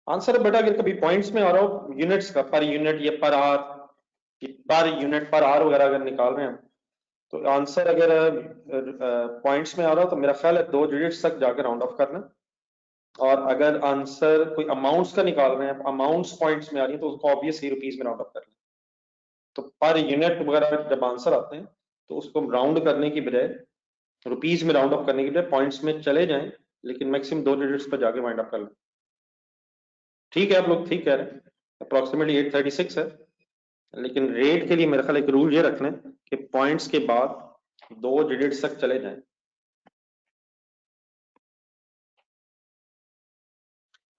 आंसर बेटा अगर कभी पॉइंट्स में आ रहा हो यूनिट्स का, पर यूनिट या पर यूनिट पर आर वगैरह अगर निकाल रहे हैं, तो आंसर अगर पॉइंट्स में आ रहा हो तो मेरा ख्याल है 2 डिजिट्स तक जाकर राउंड ऑफ करना। और अगर आंसर कोई अमाउंट्स का निकाल रहे हैं, अमाउंट्स पॉइंट्स में आ रही है, तो उसको ऑब्वियसली रुपीस में राउंड ऑफ करना। तो पर यूनिट वगैरह जब आंसर आते हैं तो उसको राउंड करने की बजाय, रुपीस में राउंड ऑफ करने की बजाय पॉइंट्स में चले जाएं, लेकिन मैक्सिमम 2 डिजिट्स पर जाके वाइंड अप कर लें। ठीक है, आप लोग ठीक कह रहे हैं, अप्रोक्सीमेटली 836 है, लेकिन रेट के लिए मेरा ख्याल एक रूल ये रख लें कि पॉइंट्स के बाद 2 डिजिट्स तक चले जाएं।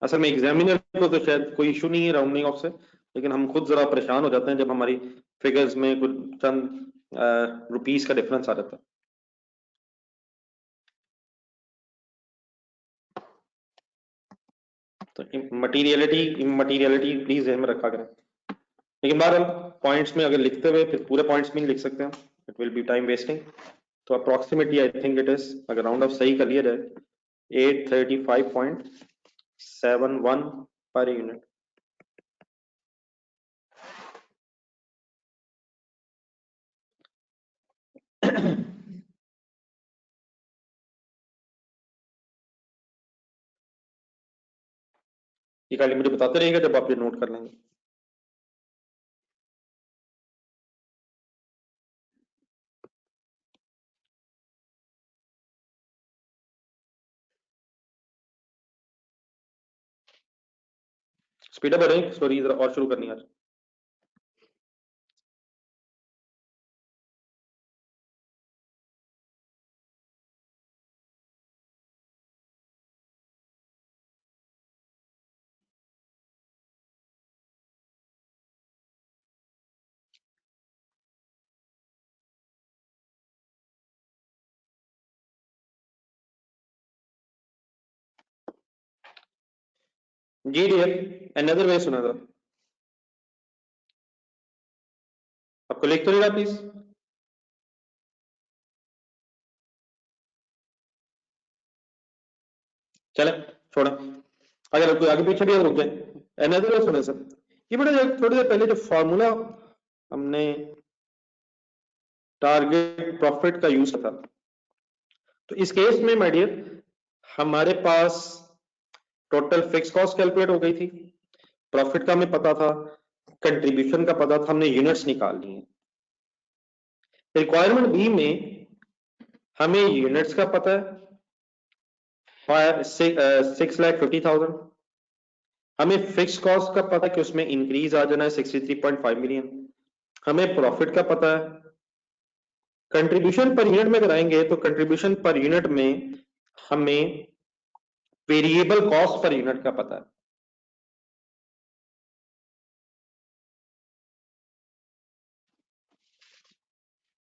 असल में एग्जामिनर को तो शायद कोई इशू नहीं है राउंडिंग ऑफ से, लेकिन हम खुद जरा परेशान हो जाते हैं जब हमारी फिगर्स में कुछ चंद रुपीस का डिफरेंस आ जाता है। तो मटीरियलिटी इमटीरियलिटी प्लीज ध्यान में रखा करें। लेकिन बहरहाल पॉइंट्स में अगर लिखते हुए फिर पूरे पॉइंट्स में नहीं लिख सकते हैं, it will be time wasting. तो approximately I think it is, अगर राउंड ऑफ सही कर लिया जाए, 835.71 पर यूनिट। ये खाली मुझे बताते रहिएगा जब आप ये नोट कर लेंगे। स्पीड अप करें, स्टोरी जरा और शुरू करनी है आज। जी डियर, अनदर वे सुना जरा, आपको लिख तो नहीं रहा प्लीज? चले छोड़े, अगर कोई आगे पीछे भी है तो रुक जाए। अनदर वे सुने सर, ये बड़ा थोड़ी देर पहले जो फॉर्मूला हमने टारगेट प्रॉफिट का यूज था, तो इस केस में माय डियर हमारे पास टोटल फिक्स कॉस्ट कैलकुलेट हो गई थी, प्रॉफिट का हमें पता था, कंट्रीब्यूशन का पता था, हमने यूनिट्स निकाल ली हैं। रिक्वायरमेंट बी में हमें यूनिट्स का पता है 6,50,000, हमें फिक्स कॉस्ट का पता है कि उसमें इंक्रीज आ जाना है 63.5 मिलियन, हमें प्रॉफिट का पता है। कंट्रीब्यूशन पर यूनिट में कराएंगे तो कंट्रीब्यूशन पर यूनिट में हमें वेरिएबल कॉस्ट पर यूनिट का पता है।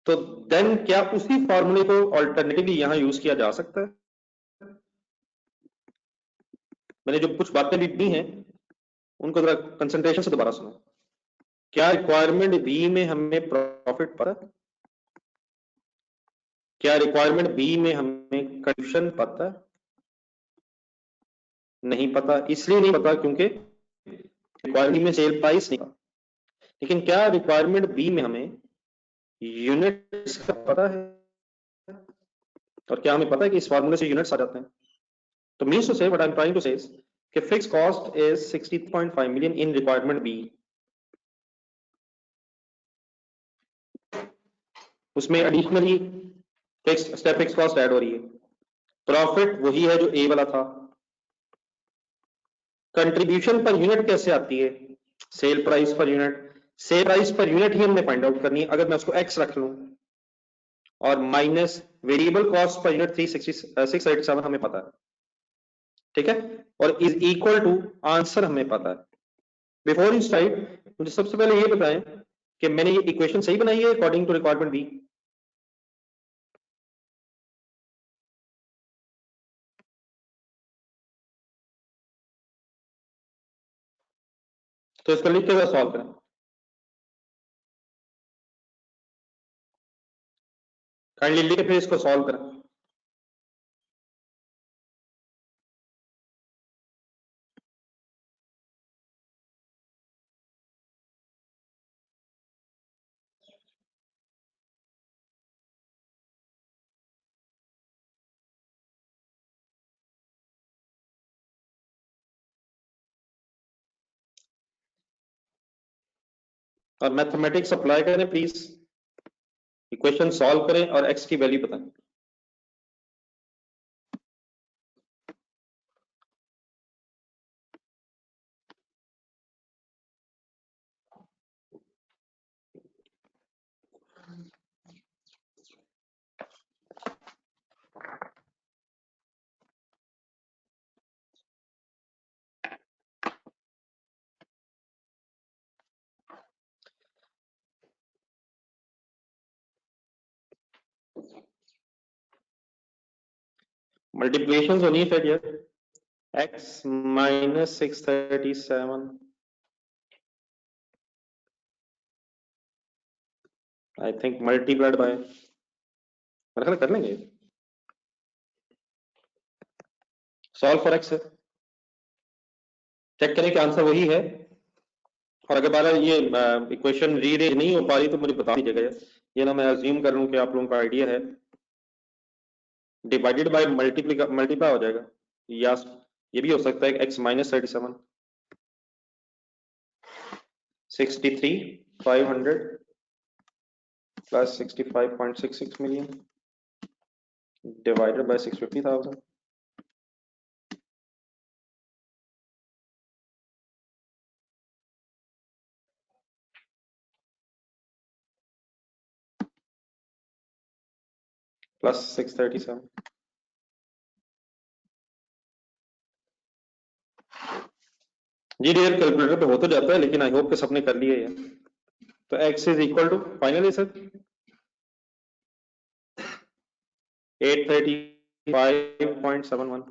तो देन क्या उसी फॉर्मूले को ऑल्टरनेटिवली यहां यूज किया जा सकता है? मैंने जो कुछ बातें भी दी हैं उनको जरा कंसंट्रेशन से दोबारा सुनो। क्या रिक्वायरमेंट बी में हमें प्रॉफिट पता है? क्या रिक्वायरमेंट बी में हमें कंट्रीब्यूशन पता है? नहीं पता। इसलिए नहीं पता क्योंकि रिक्वायरमेंट में सेल प्राइस नहीं पता। लेकिन क्या रिक्वायरमेंट बी में हमें यूनिट्स का पता है? और क्या हमें पता है कि इस फार्मूले से यूनिट्स आ जाते हैं? तो means to say what I am trying to say कि fix cost is 60.5 million in requirement B. उसमें एडिशनली फिक्स कॉस्ट ऐड हो रही है। प्रॉफिट वही है जो ए वाला था। कंट्रीब्यूशन पर यूनिट कैसे आती है? Sale price per unit. Sale price per unit ही हमने फाइंड आउट करनी है। अगर मैं उसको एक्स रख लूं और minus variable cost per unit 687 हमें पता है, ठीक है, और इज इक्वल टू आंसर हमें पता है। बिफोर यू स्टार्ट मुझे सबसे पहले ये बताएं कि मैंने ये इक्वेशन सही बनाई है अकॉर्डिंग टू रिक्वायरमेंट बी? तो इसको लिख के सॉल्व करें। काइंडली लिख के फिर इसको सॉल्व करें। और मैथमेटिक्स अप्लाई करें प्लीज। इक्वेशन सॉल्व करें और एक्स की वैल्यू बताएं। मल्टीप्लिकेशन होनी है शायद यार। x minus 637 I think multiplied by, मेरे ख्याल कर लेंगे। सॉल्व फॉर एक्स, चेक करें कि आंसर वही है। और अगर बार ये इक्वेशन रीअरेंज नहीं हो पा रही तो मुझे बता दीजिएगा यार। ये ना मैं अज्यूम कर लूं कि आप लोगों का आइडिया है। डिवाइडेड बाय मल्टीप्लाई हो जाएगा, या ये भी हो सकता है X minus 37 63,500 plus 65.66 million divided by 650,000 plus 637। जी डियर, कैलकुलेटर पे हो तो जाता है लेकिन आई होप कि सबने कर लिया है। तो x is equal to finally sir 835.71।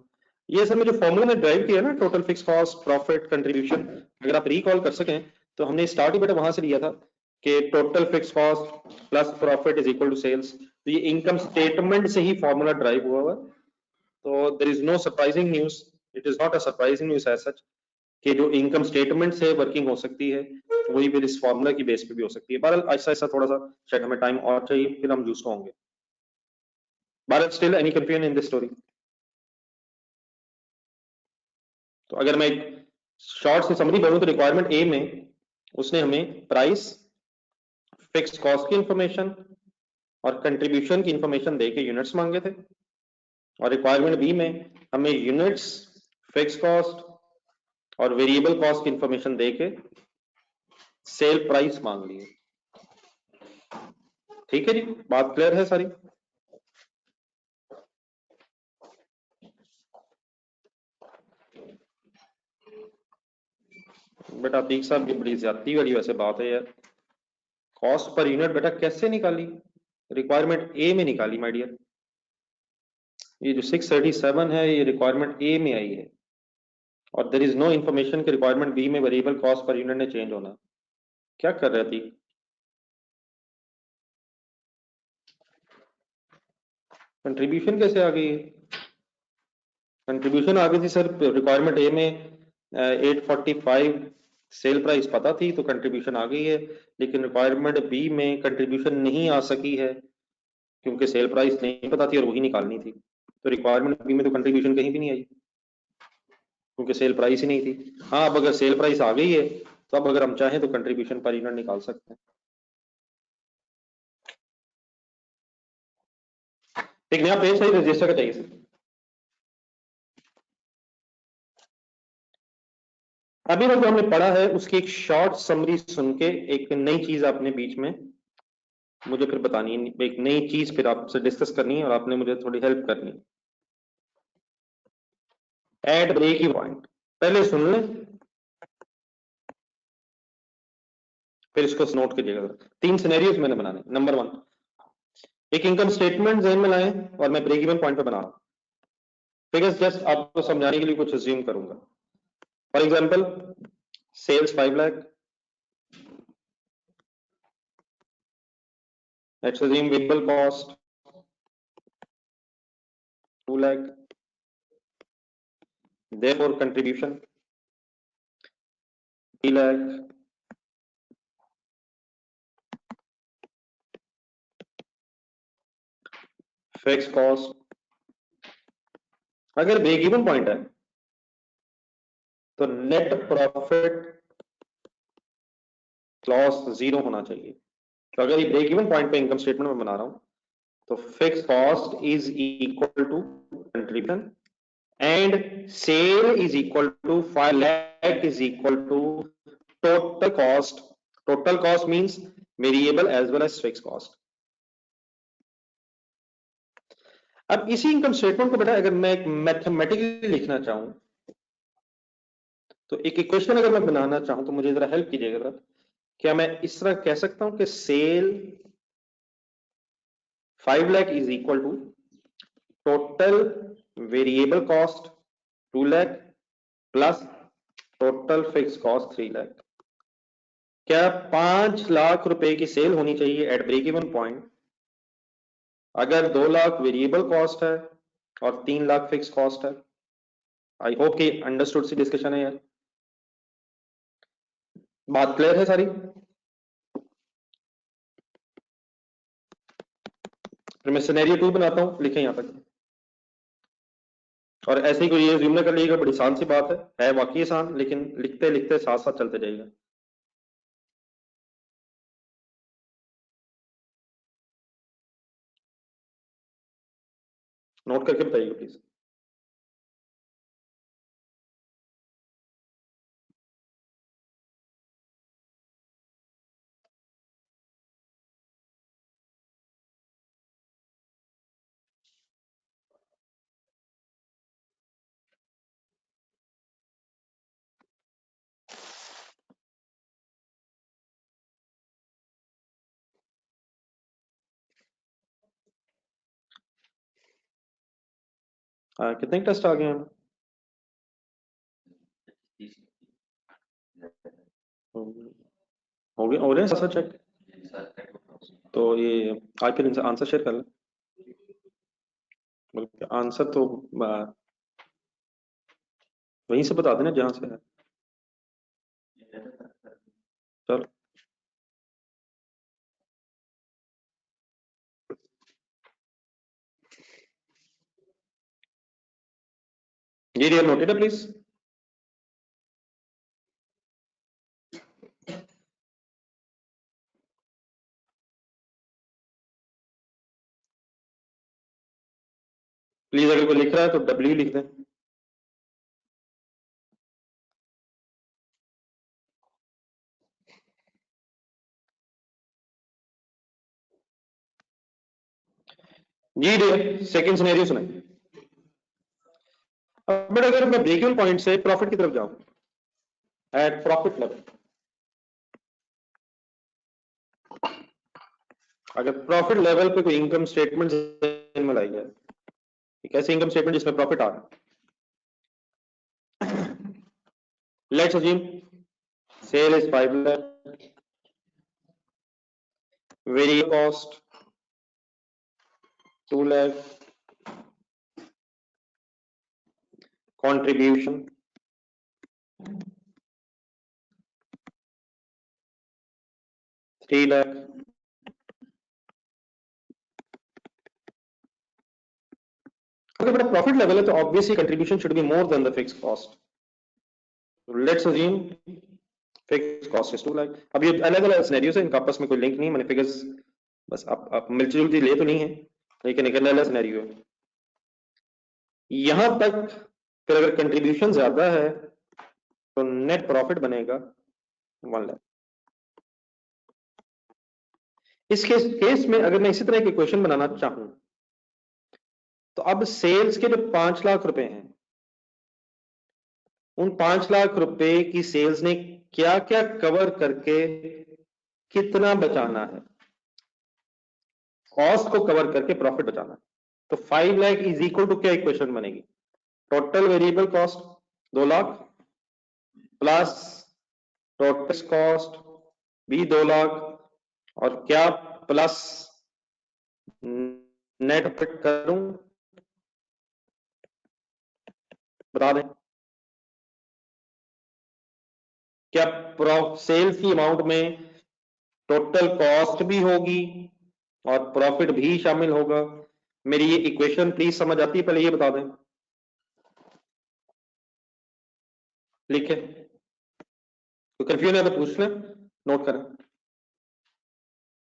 ये सर मैं जो फॉर्मूला में ड्राइव किया ना, total fix cost profit contribution, अगर आप रिकॉल कर सकें तो हमने स्टार्ट ही बेटा वहां से लिया था कि total fix cost plus profit is equal to sales. तो ये इनकम स्टेटमेंट से ही फॉर्मूला ड्राइव हुआ हुआ। तो there is no surprising news, it is not a surprising news as such कि जो इनकम स्टेटमेंट से वर्किंग हो सकती है वही फिर इस फॉर्मूला की बेस पे भी हो सकती है। बहरहाल ऐसा ऐसा थोड़ा सा शायद हमें टाइम और चाहिए, फिर हम यूज होंगे। बहरहाल still any confusion in this story? तो अगर मैं एक शॉर्ट से समरी बोलूं तो रिक्वायरमेंट ए में उसने हमें प्राइस, फिक्स्ड कॉस्ट की इंफॉर्मेशन और कंट्रीब्यूशन की इंफॉर्मेशन दे के यूनिट्स मांगे थे। और रिक्वायरमेंट बी में हमें यूनिट्स, फिक्स कॉस्ट और वेरिएबल कॉस्ट की इंफॉर्मेशन दे के सेल प्राइस मांग लिए। ठीक है जी, बात क्लियर है सारी? बेटा अतीक साहब ये बड़ी ज्यादती वाली वैसे बात है यार। कॉस्ट पर यूनिट बेटा कैसे निकाली? रिक्वायरमेंट ए में निकाली माय डियर। ये जो 637 है ये रिक्वायरमेंट ए में आई है, और देयर इज नो इंफॉर्मेशन कि रिक्वायरमेंट बी में वेरिएबल कॉस्ट पर यूनिट ने चेंज होना। क्या कर रही थी? कंट्रीब्यूशन कैसे आ गई है? कंट्रीब्यूशन आ गई थी सर, रिक्वायरमेंट ए में 845 सेल प्राइस पता थी तो कंट्रीब्यूशन आ गई है, लेकिन रिक्वायरमेंट बी में कंट्रीब्यूशन नहीं आ सकी है क्योंकि सेल प्राइस नहीं पता थी और वही निकालनी थी। तो रिक्वायरमेंट बी में तो कंट्रीब्यूशन कहीं भी नहीं आई क्योंकि सेल प्राइस ही नहीं थी। हाँ, अब अगर सेल प्राइस आ गई है तो अब अगर हम चाहें तो कंट्रीब्यूशन पर यूनिट निकाल सकते हैं। एक नया पेज सही रजिस्टर का चाहिए सर। अभी तक जो हमने पढ़ा है उसकी एक शॉर्ट समरी सुन के एक नई चीज आपने बीच में मुझे फिर बतानी है, एक नई चीज फिर आपसे डिस्कस करनी है और आपने मुझे थोड़ी हेल्प करनी है। एट ब्रेक पॉइंट पहले सुन लें फिर इसको नोट कीजिएगा। तीन सिनेरियोस मैंने बनाने। नंबर वन, एक इनकम स्टेटमेंट जहन में लाएं और मैं ब्रेक इवन पॉइंट पे बना रहा हूं। फिगर्स जस्ट आपको समझाने के लिए कुछ अज्यूम करूंगा। For example, sales 5 lakh, let's assume variable cost 2 lakh, therefore contribution 3 lakh, fix cost. अगर ब्रेक इवन पॉइंट है तो नेट प्रॉफिट लॉस जीरो होना चाहिए। तो अगर ये ब्रेक इवन पॉइंट पे इनकम स्टेटमेंट में बना रहा हूं तो fix cost is equal to contribution and sale is equal to 5 lakh is equal to total cost. Total cost means variable as well as fix cost. अब इसी income statement को बेटा अगर मैं एक मैथमेटिकली लिखना चाहूं तो एक इक्वेशन अगर मैं बनाना चाहूं तो मुझे जरा हेल्प कीजिएगा। क्या मैं इस तरह कह सकता हूं कि sale 5 lakh is equal to total variable cost 2 lakh plus total fix cost 3 lakh. क्या 5 लाख रुपए की सेल होनी चाहिए एट ब्रेक इवन पॉइंट अगर 2 लाख वेरिएबल कॉस्ट है और 3 लाख फिक्स कॉस्ट है? आई होप कि अंडरस्टूड सी डिस्कशन है यार, बात क्लियर है सारी? फिर मैं सिनेरियो 2 बनाता हूं, लिखें यहां तक। और ऐसे ही कोई ये ज्यूम ना कर लीजिएगा, बड़ी आसान सी बात है वाकई आसान, लेकिन लिखते लिखते साथ साथ चलते जाइएगा। नोट करके बताइएगा प्लीज। कितने टेस्ट आ गए हैं? हो गए, हो रहे हैं सर चेक? तो ये आज फिर आंसर शेयर कर लें, बल्कि आंसर तो वहीं से बता देना जहां से है। चलो ये डियर नोटेड है प्लीज। प्लीज अगर कोई लिख रहा है तो डब्ल्यू लिख दें। जी डियर, सेकंड सिनेरियो सुने। अब बट अगर मैं ब्रेक इवन पॉइंट से प्रॉफिट की तरफ जाऊं एट प्रॉफिट लेवल, अगर प्रॉफिट लेवल पे कोई इनकम स्टेटमेंट में लाई जाए, एक ऐसी इनकम स्टेटमेंट जिसमें प्रॉफिट आ रहा है, let's assume sale is 5 lakh, variable cost 2 lakh, contribution 3 lakh, अगर बड़ा प्रॉफिट लेवल है तो obviously contribution should be more than the fix cost. Let's assume fix cost is 2 lakh. अब ये अलग अलग सिनेरियोस है, इनका आपस में कोई लिंक नहीं, मैंने फिगर्स बस आप मिलती जुलती ले तो नहीं है, लेकिन एक अलग सिनेरियो है। यहां तक फिर अगर कंट्रीब्यूशन ज्यादा है तो नेट प्रॉफिट बनेगा 1 लाख। इस केस में अगर मैं इसी तरह की क्वेश्चन बनाना चाहूं तो अब सेल्स के जो 5 लाख रुपए हैं, उन 5 लाख रुपए की सेल्स ने क्या क्या कवर करके कितना बचाना है, कॉस्ट को कवर करके प्रॉफिट बचाना है। तो 5 लाख इज इक्वल टू क्या इक्वेशन बनेगी, total variable cost 2 lakh plus total cost भी 2 लाख, और क्या प्लस नेट प्रॉफिट करूं, बता दें क्या सेल्स की अमाउंट में टोटल कॉस्ट भी होगी और प्रॉफिट भी शामिल होगा। मेरी ये इक्वेशन प्लीज समझ आती है, पहले ये बता दें, लिखे तो कंफ्यूजन है तो पूछ लें, नोट करें,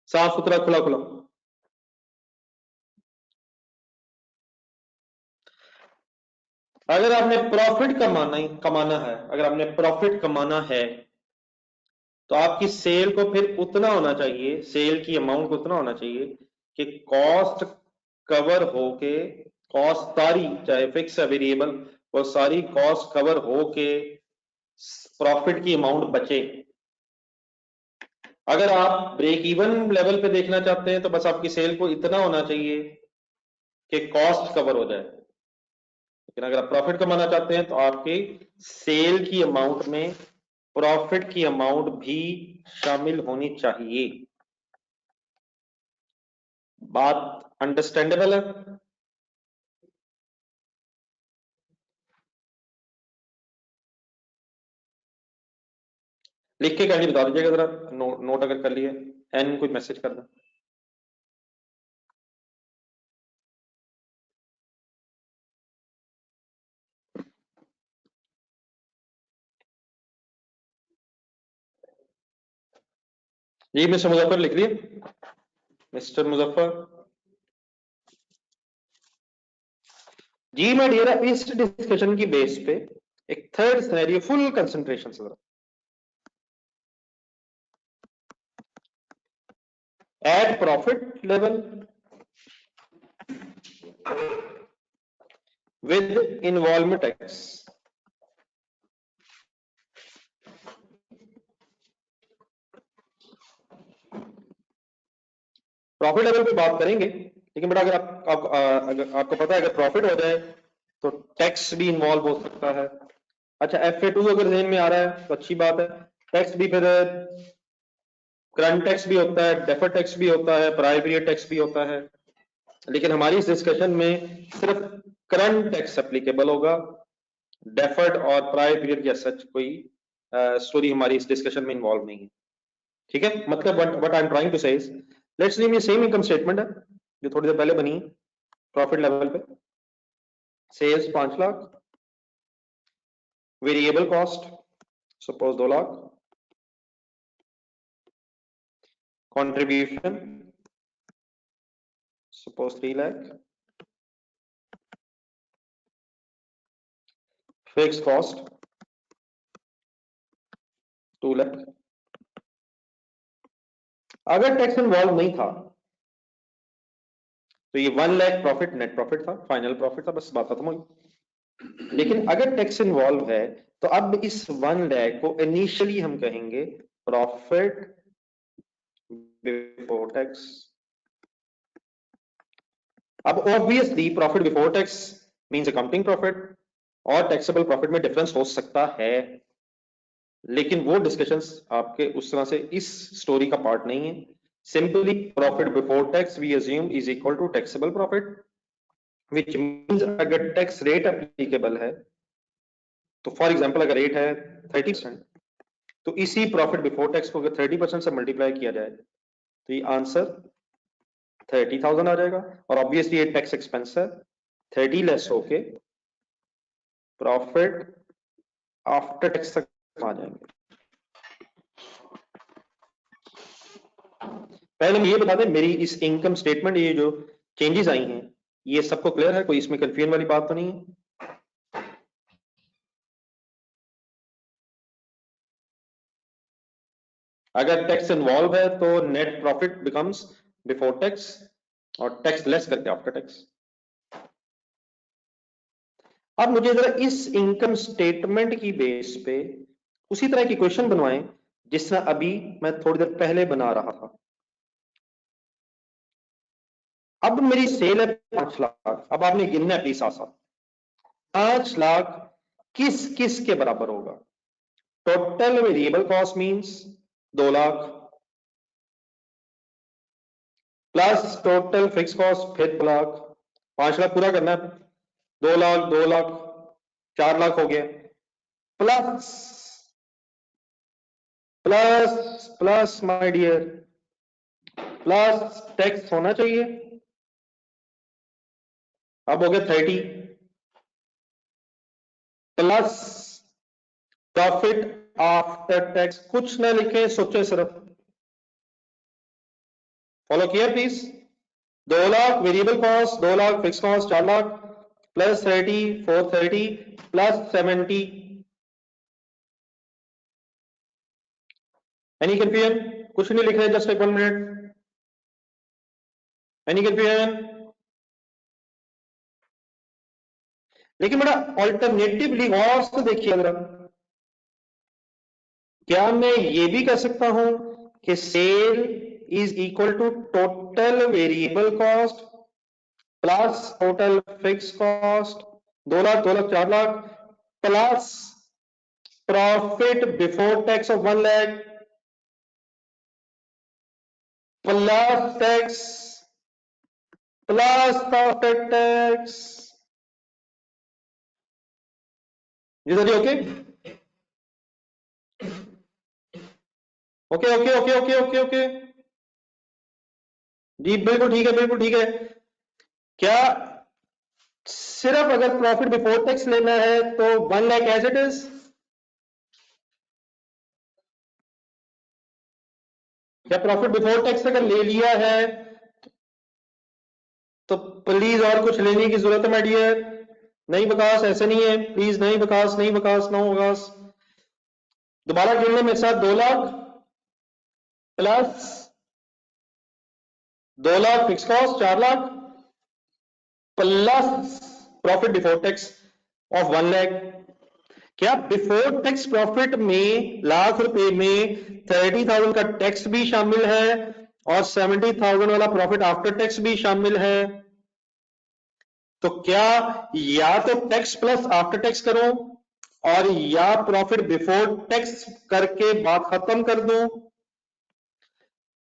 साफ सुथरा खुला खुला। अगर आपने प्रॉफिट कमाना है, अगर आपने प्रॉफिट कमाना है तो आपकी सेल को फिर उतना होना चाहिए, सेल की अमाउंट को उतना होना चाहिए कि कॉस्ट कवर होके, कॉस्ट सारी चाहे फिक्स है वेरिएबल, वो सारी कॉस्ट कवर होके प्रॉफिट की अमाउंट बचे। अगर आप ब्रेक इवन लेवल पे देखना चाहते हैं तो बस आपकी सेल को इतना होना चाहिए कि कॉस्ट कवर हो जाए, लेकिन अगर आप प्रॉफिट कमाना चाहते हैं तो आपकी सेल की अमाउंट में प्रॉफिट की अमाउंट भी शामिल होनी चाहिए। बात अंडरस्टैंडेबल है? लिख के कहानी बता दीजिएगा जरा, नोट अगर कर लिए, एन कोई मैसेज करना। जी मिस्टर मुजफ्फर लिख दिए, मिस्टर मुजफ्फर जी। मैं डियर इस डिस्कशन की बेस पे एक थर्ड सिनेरियो फुल कंसंट्रेशन से जरा, at profit level with involvement tax. Profit level पे बात करेंगे, लेकिन बेटा अगर अगर आपको पता है अगर प्रॉफिट हो जाए तो टैक्स भी इन्वॉल्व हो सकता है। अच्छा FA2 अगर ज़हन में आ रहा है तो अच्छी बात है, टैक्स भी फिर करंट टैक्स भी होता है, डेफर्ड टैक्स भी होता है, प्रायर पीरियड टैक्स भी होता है, लेकिन हमारी इस डिस्कशन में सिर्फ करंट टैक्स एप्लीकेबल होगा, डेफर्ड और प्रायर पीरियड की सच कोई स्टोरी हमारी इस डिस्कशन में इन्वॉल्व नहीं है। ठीक है, मतलब what I am trying to say is, let's leave ये सेम इनकम स्टेटमेंट है जो थोड़ी देर पहले बनी, प्रॉफिट लेवल पे sales 5 lakh, variable cost suppose 2 lakh, contribution suppose 3 lakh, fix cost 2 lakh. अगर टैक्स इन्वॉल्व नहीं था तो ये 1 लाख प्रॉफिट नेट प्रॉफिट था, फाइनल प्रॉफिट था, बस बात खत्म हुई। लेकिन अगर टैक्स इन्वॉल्व है तो अब इस 1 लाख को इनिशियली हम कहेंगे प्रॉफिट बिफोर टैक्स। अब obviously profit before tax means accounting profit और टैक्सेबल प्रॉफिट में डिफरेंस हो सकता है, लेकिन वो डिस्कशंस आपके उस तरह से इस स्टोरी का पार्ट नहीं है। Simply profit before tax we assume is equal to taxable profit, which means अगर टैक्स रेट एप्लीकेबल है तो फॉर एग्जांपल अगर रेट है 30%, तो इसी प्रॉफिट बिफोर टैक्स को अगर 30% से मल्टीप्लाई किया जाए तो ये आंसर 30,000 आ जाएगा। और ऑब्वियसली ये टैक्स एक्सपेंस है, 30 लेस होके प्रॉफिट आफ्टर टैक्स तक आ जाएंगे। पहले हम ये बता दें, मेरी इस इनकम स्टेटमेंट ये जो चेंजेस आई हैं ये सबको क्लियर है, कोई इसमें कंफ्यूजन वाली बात तो नहीं है? अगर टैक्स इन्वॉल्व है तो net profit becomes before tax और टैक्स लेस करके आफ्टर टैक्स। अब मुझे जरा इस इनकम स्टेटमेंट की बेस पे उसी तरह की क्वेश्चन बनवाएं जिस तरह अभी मैं थोड़ी देर पहले बना रहा था। अब मेरी सेल है 5 लाख, अब आपने गिनना है प्लीज साथ साथ 5 लाख किस किस के बराबर होगा। Total variable cost means 2 lakh plus total fix cost फिर 2 लाख, 5 लाख पूरा करना है, 2 लाख 2 लाख 4 लाख हो गया, plus plus plus my dear plus tax होना चाहिए, अब हो गया 30 प्लस प्रॉफिट आफ्टर टैक्स। कुछ ना लिखे, सोचे सिर्फ, फॉलो किया please. 2 lakh variable cost, 2 lakh fix cost 4 lakh plus 30 430 plus 70। Any confusion? कुछ नहीं लिख रहे, जस्ट एक 1 मिनट। Any confusion? लेकिन बड़ा ऑल्टरनेटिवली गौर से देखिए जरा, क्या मैं ये भी कह सकता हूं कि sale is equal to total variable cost plus total fix cost, 2 lakh 2 lakh 4 lakh plus profit before tax of 1 lakh plus tax plus after tax. जी sir, okay okay okay okay okay okay okay जी, बिल्कुल ठीक है, बिल्कुल ठीक है। क्या सिर्फ अगर प्रॉफिट बिफोर टैक्स लेना है तो 1 लाख एज इट इज? क्या प्रॉफिट बिफोर टैक्स अगर ले लिया है तो प्लीज और कुछ लेने की जरूरत है माय डियर? नहीं विकास, ऐसे नहीं है प्लीज, नहीं विकास, नहीं विकास, नो विकास। दोबारा गिन लो मेरे साथ, 2 lakh plus 2 lakh fix cost 4 lakh plus profit before tax of 1 lakh. क्या बिफोर टैक्स प्रॉफिट में लाख रुपए में 30,000 का टैक्स भी शामिल है और 70,000 वाला प्रॉफिट आफ्टर टैक्स भी शामिल है? तो क्या या तो टैक्स प्लस आफ्टर टैक्स करो और या प्रॉफिट बिफोर टैक्स करके बात खत्म कर दो?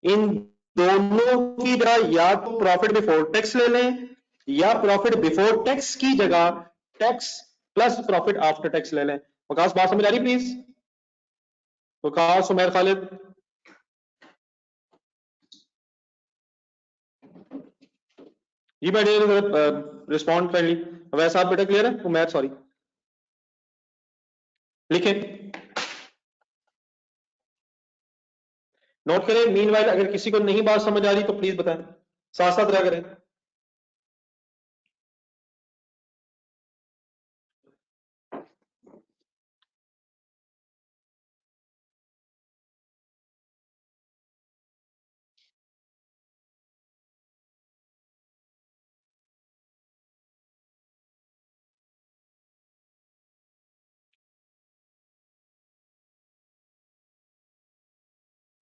इन दोनों की जगह या तो प्रॉफिट बिफोर टैक्स ले लें या प्रॉफिट बिफोर टैक्स की जगह tax plus profit after tax ले लें। विकास, बात समझ आ रही प्लीज? विकास, उमैर, खालिद? जी मैं रिस्पॉन्ड कर ली। वैसा आप बेटा क्लियर है? उमैर सॉरी, लिखें, नोट करें। मीनवाइल अगर किसी को नहीं बात समझ आ रही तो प्लीज बताएं, साथ साथ रह करें।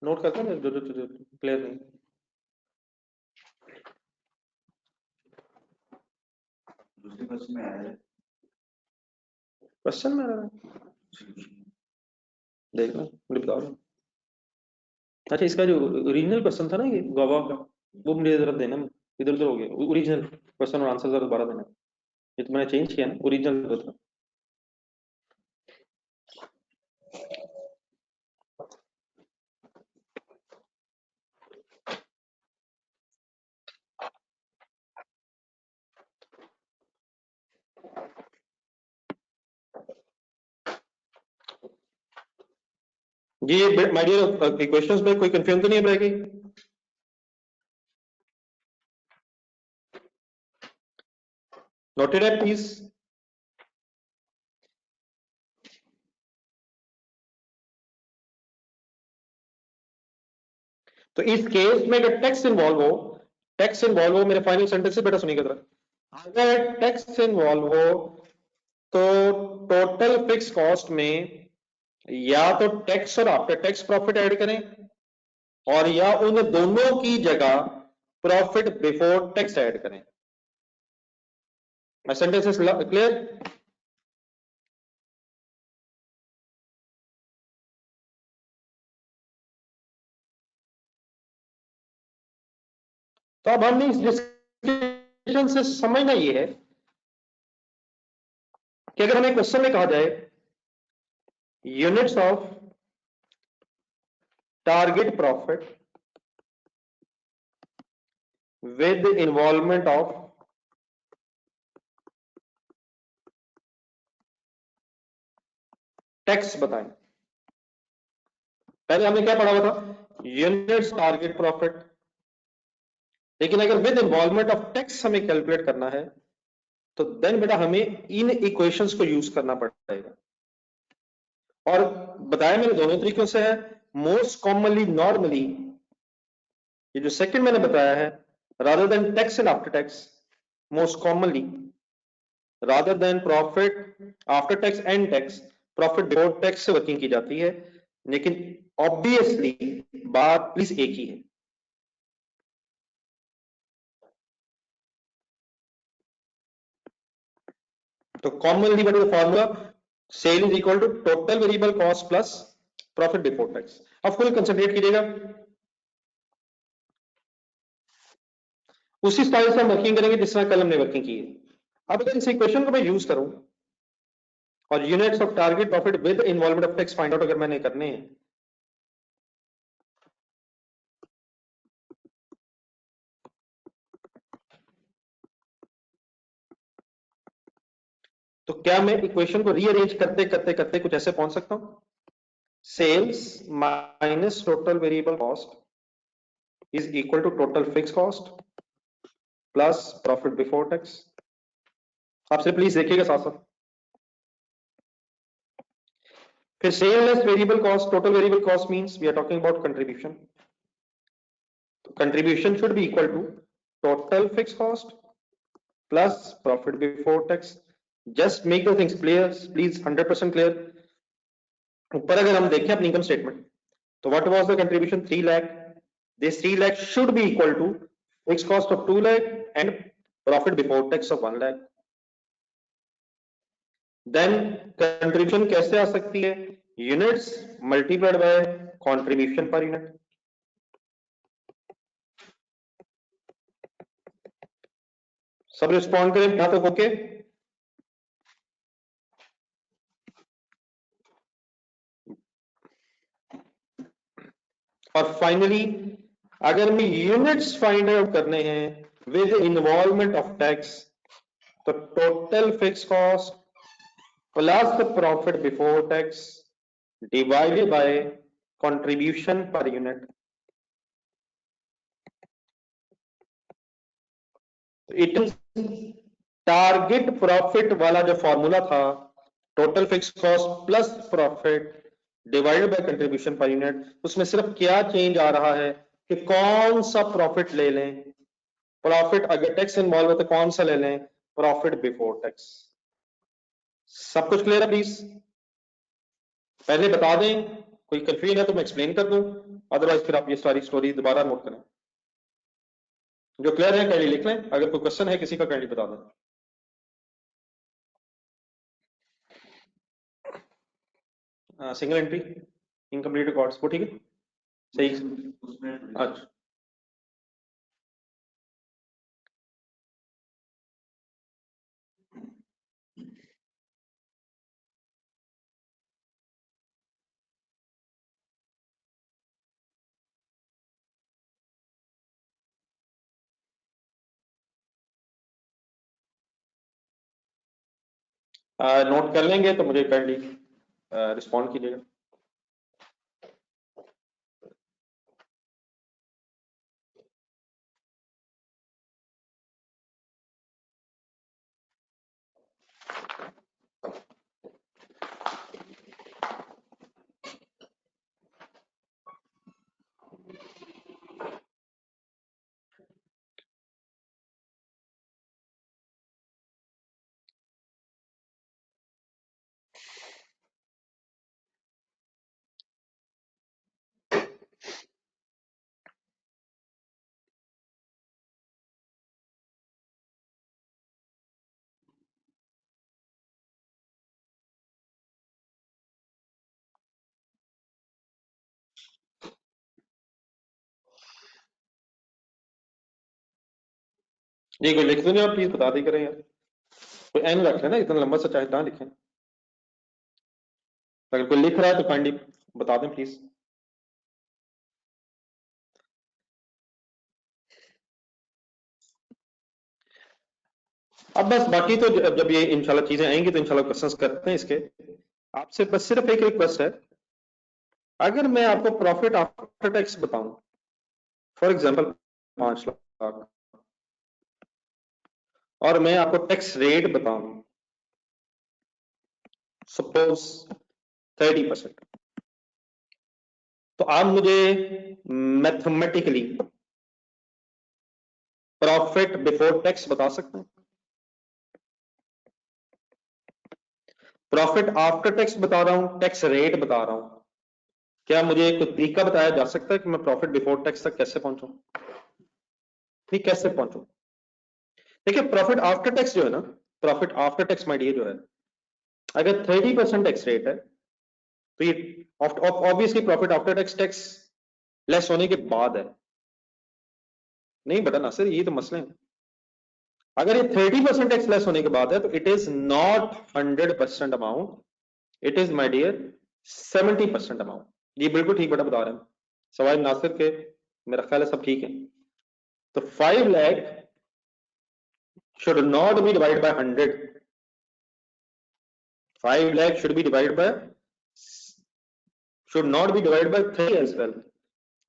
नोट करते हैं जो क्लियर नहीं। दूसरे क्वेश्चन में आया है, क्वेश्चन में आ रहा है, देखना मुझे बताओ। अच्छा, इसका जो ओरिजिनल क्वेश्चन था ना ये गोवा का, वो मुझे जरा देना, इधर उधर हो गया। ओरिजिनल क्वेश्चन और आंसर जरा दोबारा देना। ये तो मैंने चेंज किया ना, ओरिजिनल तो था। ये माय डियर क्वेश्चंस में कोई कंफ्यूजन तो नहीं रहेगी? नोटेड है प्लीज? तो इस केस में अगर टैक्स इन्वॉल्व हो, टैक्स इन्वॉल्व हो, मेरे फाइनल सेंटेंस से बेटा सुनिएगा जरा। अगर टैक्स इन्वॉल्व हो तो टोटल फिक्स कॉस्ट में या तो टैक्स और आफ्टर टैक्स प्रॉफिट ऐड करें, और या उन दोनों की जगह प्रॉफिट बिफोर टैक्स ऐड करें। My sentence is clear? तो अब हमने इस डिस्कशन से समझना ये है कि अगर हमें क्वेश्चन में कहा जाए units of target profit with involvement of tax बताएं। पहले हमने क्या पढ़ा हुआ था? Units target profit. लेकिन अगर विद इन्वॉल्वमेंट ऑफ टैक्स हमें कैलकुलेट करना है तो देन बेटा हमें इन इक्वेशंस को यूज करना पड़ेगा। और बताया मैंने दोनों तरीकों से है। मोस्ट कॉमनली नॉर्मली ये जो सेकंड मैंने बताया है, rather than tax and after tax, most commonly rather than profit after tax and tax, profit before tax से वर्किंग की जाती है। लेकिन ऑब्वियसली बात प्लीज एक ही है। तो commonly what is the formula? Sale is equal to total variable cost plus profit before tax. अब फुल कंसंट्रेट कीजिएगा, उसी स्टाइल से हम वर्किंग करेंगे जिस तरह कल हमने वर्किंग की है। अब अगर इस इक्वेशन को मैं यूज करूं और units of target profit with involvement of tax find out अगर मैंने करने हैं, तो क्या मैं इक्वेशन को रीअरेंज करते करते करते कुछ ऐसे पहुंच सकता हूं? Sales minus total variable cost is equal to total fix cost plus profit before tax. आपसे प्लीज देखिएगा साथ साथ। फिर sale less variable cost, total variable cost means we are talking about contribution. Contribution should be equal to total fix cost plus profit before tax. Just make the things clear please, 100% clear. ऊपर अगर हम देखें अपनी income statement, तो what was the contribution? 3 lakh. This 3 lakh should be equal to fix cost of 2 lakh and profit before tax of 1 lakh. Then contribution कैसे आ सकती है? Units multiplied by contribution per unit. सब रिस्पॉन्ड करें यहां तक, ओके? और फाइनली अगर हमें यूनिट्स फाइंड आउट करने हैं विद इन्वॉल्वमेंट ऑफ टैक्स, तो total fix cost plus profit before tax divided by contribution per unit. It is target profit वाला जो फॉर्मूला था, total fix cost plus profit divided by contribution per unit, उसमें सिर्फ क्या change आ रहा है कि कौन सा प्रॉफिट ले लें। प्रॉफिट अगर टैक्स इन्वॉल्व है तो कौन सा ले लें? Profit before tax. सब कुछ क्लियर है प्लीज? पहले बता दें, कोई कंफ्यूजन है तो मैं एक्सप्लेन कर दूं। अदरवाइज फिर आप ये सारी स्टोरी दोबारा नोट करें। जो क्लियर है काइंडली लिख लें, अगर कोई क्वेश्चन है किसी का काइंडली बता दें। सिंगल एंट्री इनकम्प्लीट रिकॉर्ड्स वो ठीक है, सही। उसमें अच्छा नोट कर लेंगे तो मुझे काइंडली रिस्पॉन्ड कीजिएगा। जी कोई लिख दो नहीं, आप प्लीज बता दी करें यार, कोई एन रख लेना, इतना लंबा सा चाहे ना लिखें। अगर कोई लिख रहा है तो काइंडली बता दें प्लीज। अब बस बाकी तो जब ये इंशाल्लाह चीजें आएंगी तो इंशाल्लाह क्वेश्चंस करते हैं इसके। आपसे बस सिर्फ एक रिक्वेस्ट है, अगर मैं आपको प्रॉफिट आफ्टर टैक्स बताऊं, फॉर एग्जांपल 5 लाख, और मैं आपको टैक्स रेट बताऊं सपोज 30%, तो आप मुझे मैथमेटिकली प्रॉफिट बिफोर टैक्स बता सकते हैं? प्रॉफिट आफ्टर टैक्स बता रहा हूं, टैक्स रेट बता रहा हूं, क्या मुझे कोई तरीका बताया जा सकता है कि मैं प्रॉफिट बिफोर टैक्स तक कैसे पहुंचूं? ठीक, कैसे पहुंचूं? देखिए प्रॉफिट आफ्टर टैक्स जो है ना, profit after tax my dear जो है, अगर 30% टैक्स रेट है तो ये obviously profit after tax tax less होने के बाद है। नहीं बेटा नासिर, ये तो मसले हैं। अगर ये 30% टैक्स लेस होने के बाद है तो it is not 100% amount, it is my dear 70% amount. ये बिल्कुल ठीक बेटा बता रहे हैं सवाल नासिर के, मेरा ख्याल है सब ठीक है। तो 5 lakh should not be divided by 100, 5 lakh should be divided by, should not be divided by 3 as well.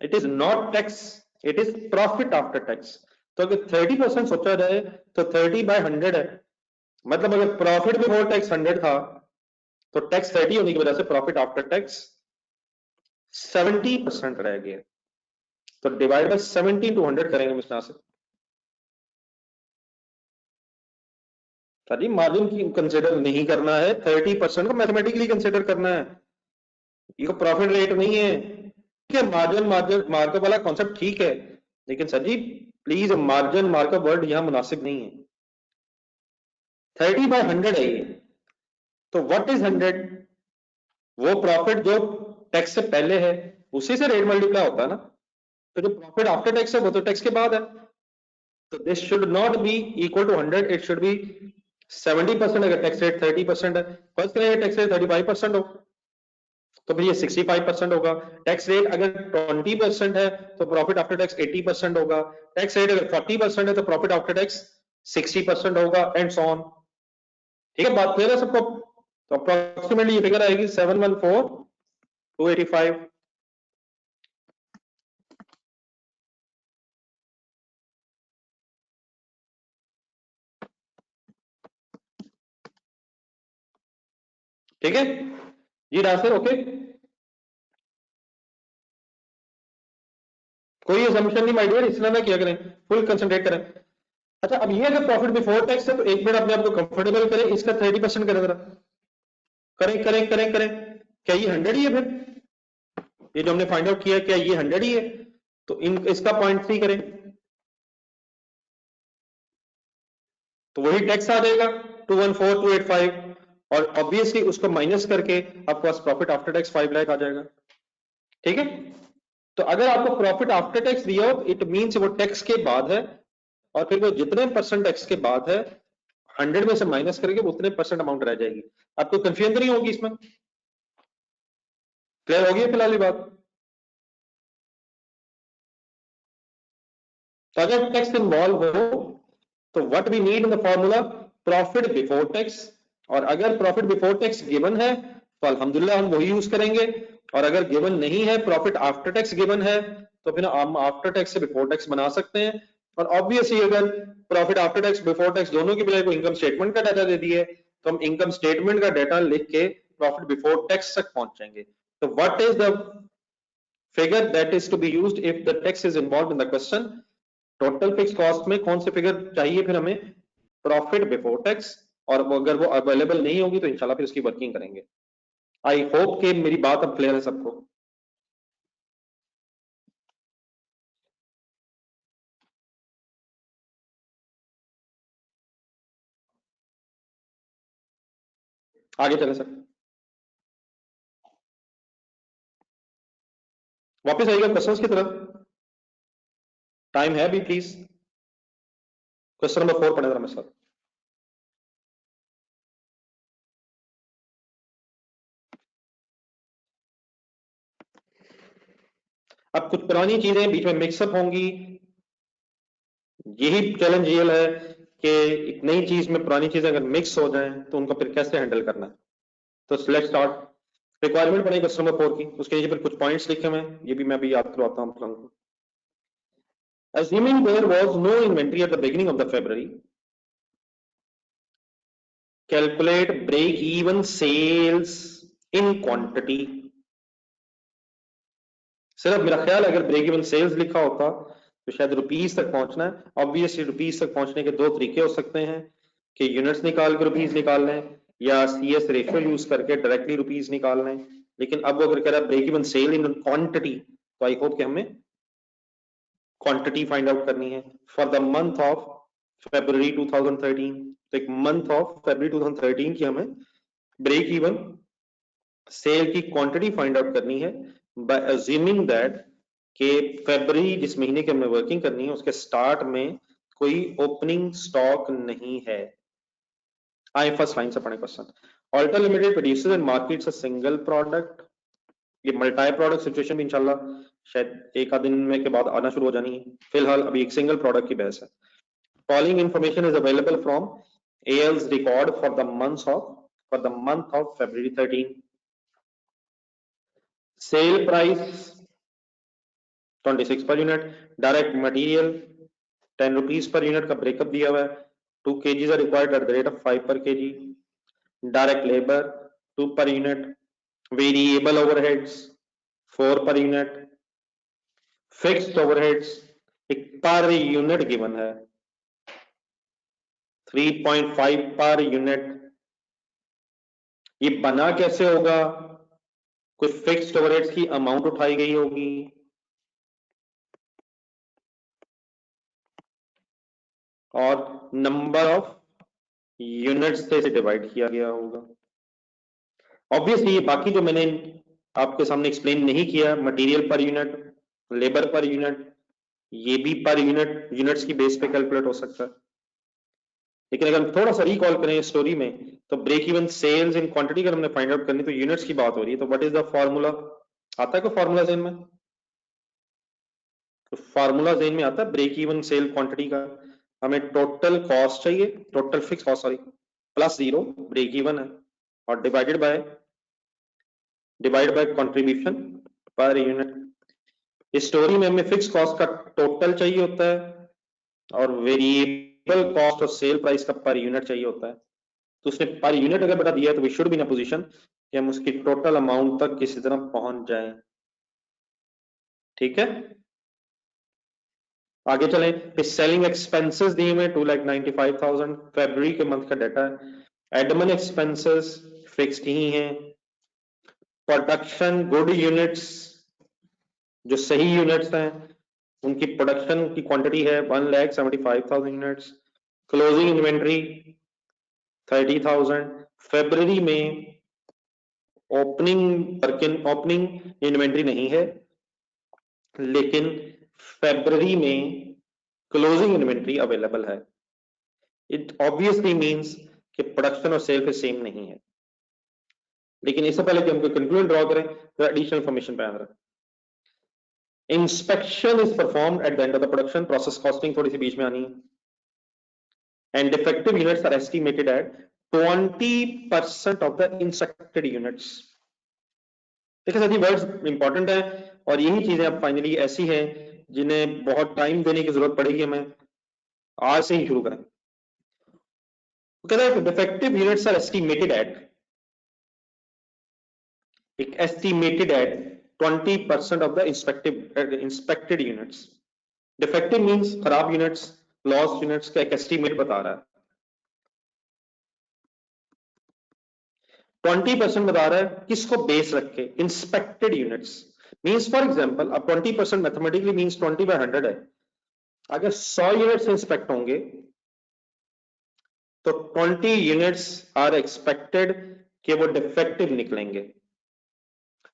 It is not tax, it is profit after tax. तो अगर 30% सोचा जाए तो 30/100 है, मतलब अगर प्रॉफिट बिफोर टैक्स 100 था तो टैक्स 30 होने की वजह से प्रॉफिट आफ्टर टैक्स 70% रह गया। तो डिवाइड बाय 70 टू 100 करेंगे मिस्टर नासिर। जी मार्जिन की कंसिडर नहीं करना है, 30% को मैथमेटिकली कंसिडर करना है, ये प्रॉफिट रेट नहीं है। ठीक है, मार्जिन मार्जिन मार्कअप वाला कॉन्सेप्ट ठीक है, लेकिन sir ji please margin markup word यहां मुनासिब नहीं है। 30/100 है ये, तो व्हाट इज 100? वो प्रॉफिट जो टैक्स से पहले है उसी से रेट मल्टीप्लाई होता है ना, तो जो प्रॉफिट आफ्टर टैक्स है वो तो टैक्स के बाद है। तो this should not be equal to 100, it should be 70%। अगर टैक्स रेट 30% है, फर्स्ट करें टैक्स रेट 35% हो तो फिर ये 65% होगा। टैक्स रेट अगर 20% है तो प्रॉफिट आफ्टर टैक्स 80% होगा। टैक्स रेट अगर 40% है तो प्रॉफिट आफ्टर टैक्स 60% होगा, एंड सो ऑन। ठीक है, बात क्लियर है सबको? तो अप्रोक्सीमेटली ये फिगर आएगी 714,285। ठीक है जी नासिर, ओके, कोई असम्पशन नहीं माय डियर, इसलिए ना किया करें, फुल कंसंट्रेट करें। अच्छा अब ये अगर प्रॉफिट बिफोर टैक्स है तो एक मिनट अपने आप को कंफर्टेबल करें, इसका 30% करें जरा, करें करें करें करें, क्या ये 100 ही है फिर? ये जो हमने फाइंड आउट किया क्या ये 100 ही है, तो इसका 0.3 करें तो वही टैक्स आ जाएगा 214285, और ऑब्वियसली उसको माइनस करके आपके पास प्रॉफिट आफ्टर टैक्स 5 लाख आ जाएगा। ठीक है, तो अगर आपको प्रॉफिट आफ्टर टैक्स दिया हो इट मींस वो टैक्स के बाद है, और फिर वो जितने परसेंट टैक्स के बाद है 100 में से माइनस करके वो उतने परसेंट अमाउंट रह जाएगी। आपको कंफ्यूजन नहीं होगी इसमें, क्लियर होगी फिलहाल ये बात। तो अगर टैक्स इन्वॉल्व हो तो what we need in the formula profit before tax, और अगर प्रॉफिट बिफोर टैक्स गिवन है तो अल्हम्दुलिल्लाह हम वही यूज करेंगे, और अगर गिवन नहीं है प्रॉफिट आफ्टर टैक्स गिवन है तो फिर हम आफ्टर टैक्स से बिफोर टैक्स बना सकते हैं। और ऑब्वियसली अगर profit after tax before tax दोनों की बजाय को इनकम स्टेटमेंट का डाटा दे दिए तो हम इनकम स्टेटमेंट का डाटा लिख के प्रॉफिट बिफोर टैक्स तक पहुंचेंगे। तो what is the figure that is to be used if the tax is involved in the question? Total fix cost में कौन से फिगर चाहिए फिर हमें, प्रॉफिट बिफोर टैक्स, और अगर वो अवेलेबल नहीं होगी तो इंशाल्लाह फिर उसकी वर्किंग करेंगे। आई होप कि मेरी बात अब क्लियर है सबको। आगे चले सर, वापस आइएगा क्वेश्चंस की तरफ, टाइम है भी प्लीज। क्वेश्चन नंबर 4 पढ़े जरा मेरे साथ। अब कुछ पुरानी चीजें बीच में मिक्सअप होंगी, यही चैलेंज रियल है कि एक नई चीज में पुरानी चीजें अगर मिक्स हो जाएं तो उनको फिर कैसे हैंडल करना है। तो लेट्स स्टार्ट। रिक्वायरमेंट पढ़ेंगे क्वेश्चन नंबर 4 की, उसके नीचे फिर कुछ पॉइंट्स लिखे हुए हैं, ये भी मैं भी याद करवाता हूँ आप लोगों को। Assuming there was no inventory at the beginning of the February, calculate break even sales in quantity। सिर्फ मेरा ख्याल अगर ब्रेक इवन सेल्स लिखा होता तो शायद रुपीस तक पहुंचना है। ऑब्वियसली रुपीस तक पहुंचने के दो तरीके हो सकते हैं कि यूनिट्स निकाल के रुपीस निकाल लें या सीएस रेशियो यूज करके डायरेक्टली रुपीस निकाल लें, लेकिन अब वो अगर कह रहा है break even sale in quantity तो आई होप कि हमें क्वांटिटी फाइंड आउट करनी है for the month of February 2013। तो एक मंथ ऑफ February 2013 की हमें ब्रेक इवन सेल की क्वांटिटी फाइंड आउट करनी है बाय अज्यूमिंग दैट कि फरवरी जिस महीने की हमने वर्किंग करनी है उसके स्टार्ट में कोई ओपनिंग स्टॉक नहीं है। आए फर्स्ट लाइन से पढ़े question. Alter Limited produces and markets a single product. ये मल्टी प्रोडक्ट सिचुएशन भी इंशाल्लाह शायद एक आध दिन में के बाद आना शुरू हो जानी है, फिलहाल अभी एक सिंगल प्रोडक्ट की बहस है। Following information is available from AL's record for the month of February 13। Sale price 26 per unit, direct material 10 rupees per unit का ब्रेकअप दिया हुआ है। 2 kgs are required at the rate of 5 per kg। Direct labour 2 per unit, variable overheads 4 per unit, fixed overheads एक per unit given है 3.5 per unit. ये बना कैसे होगा, कुछ फिक्स्ड ओवरहेड्स की अमाउंट उठाई गई होगी और नंबर ऑफ यूनिट्स से इसे डिवाइड किया गया होगा। ऑब्वियसली ये बाकी जो मैंने आपके सामने एक्सप्लेन नहीं किया, material per unit, labour per unit, ये भी पर यूनिट यूनिट्स की बेस पे कैलकुलेट हो सकता है। लेकिन अगर हम थोड़ा सा रिकॉल करें स्टोरी में तो break even sales in quantity अगर हमने फाइंड आउट करनी तो यूनिट्स की बात हो रही है, तो व्हाट इज द फॉर्मूला, आता है कोई फॉर्मूला ज़हन में? तो फॉर्मूला ज़हन में आता है ब्रेक इवन सेल क्वांटिटी का। हमें टोटल कॉस्ट चाहिए, total fix cost sorry, plus 0 break even है और divide by contribution per unit. इस स्टोरी में हमें फिक्स कॉस्ट का टोटल चाहिए होता है और वेरिएबल कॉस्ट और सेल प्राइस का पर यूनिट चाहिए होता है। तो उसने पर यूनिट अगर बता दिया है तो we should be in a position कि हम उसकी टोटल अमाउंट तक किसी तरह पहुंच जाएं। ठीक है, आगे चलें। सेलिंग एक्सपेंसेस दिए हुए 2,95,000 फरवरी के मंथ का डाटा है। एडमिन एक्सपेंसेस फिक्स्ड ही हैं। प्रोडक्शन गुड यूनिट्स जो सही यूनिट्स हैं उनकी प्रोडक्शन की क्वांटिटी है 1,75,000 यूनिट्स, क्लोजिंग इन्वेंट्री 30,000, फरवरी में ओपनिंग इन्वेंट्री नहीं है, लेकिन फरवरी में क्लोजिंग इन्वेंट्री अवेलेबल है। इट ऑब्वियसली मींस कि प्रोडक्शन और सेल पे सेम नहीं है। लेकिन इससे पहले कि हम कोई कंक्लूजन ड्रॉ करें तो एडिशनल इंफॉर्मेशन पे आ रहा है। Inspection is performed at the end of the production, process costing थोड़ी सी बीच में आनी है, and defective units are estimated at 20% of the inspected units. देखिए सर, वर्ड्स इंपॉर्टेंट है और यही चीजें अब फाइनली ऐसी हैं जिन्हें बहुत टाइम देने की जरूरत पड़ेगी हमें, आज से ही शुरू करें। कहता है defective units are estimated at, estimated at 20% of the inspected units. Defective means खराब units, lost units का एक estimate बता रहा है। 20% बता रहा है किसको बेस रख के, inspected units means for example अब 20% मैथमेटिकली मींस 20/100 है। अगर 100 यूनिट्स इंस्पेक्ट होंगे तो 20 यूनिट्स आर एक्सपेक्टेड कि वो डिफेक्टिव निकलेंगे।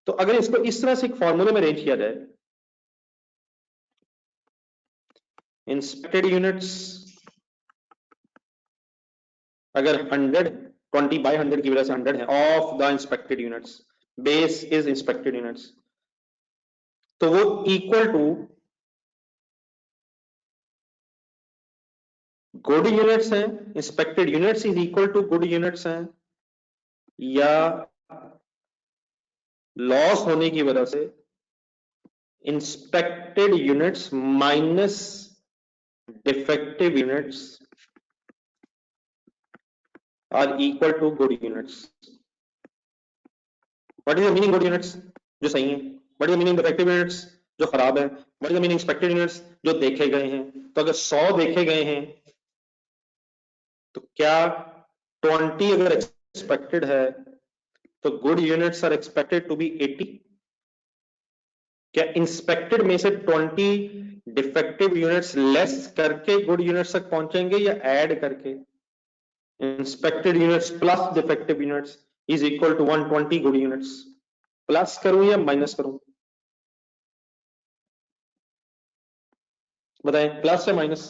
तो अगर इसको इस तरह से एक फॉर्मूले में अरेंज किया जाए, इंस्पेक्टेड यूनिट्स अगर 100 20/100 की वजह से 100 है of the inspected units, base is inspected units, तो वो इक्वल टू गुड यूनिट्स हैं, inspected units is equal to good units हैं, या लॉस होने की वजह से inspected units minus defective units are equal to good units. What is the meaning good units? जो सही है। What is the meaning defective units? जो खराब है। What is the meaning expected units? जो देखे गए हैं। तो अगर 100 देखे गए हैं तो क्या 20 अगर एक्सपेक्टेड है तो good units are expected to be 80? क्या इंस्पेक्टेड में से 20 डिफेक्टिव यूनिट्स लेस करके गुड यूनिट्स तक पहुंचेंगे या ऐड करके? Inspected units plus defective units is equal to 120 good units. Plus करूं या माइनस करूं? बताएं, प्लस या माइनस?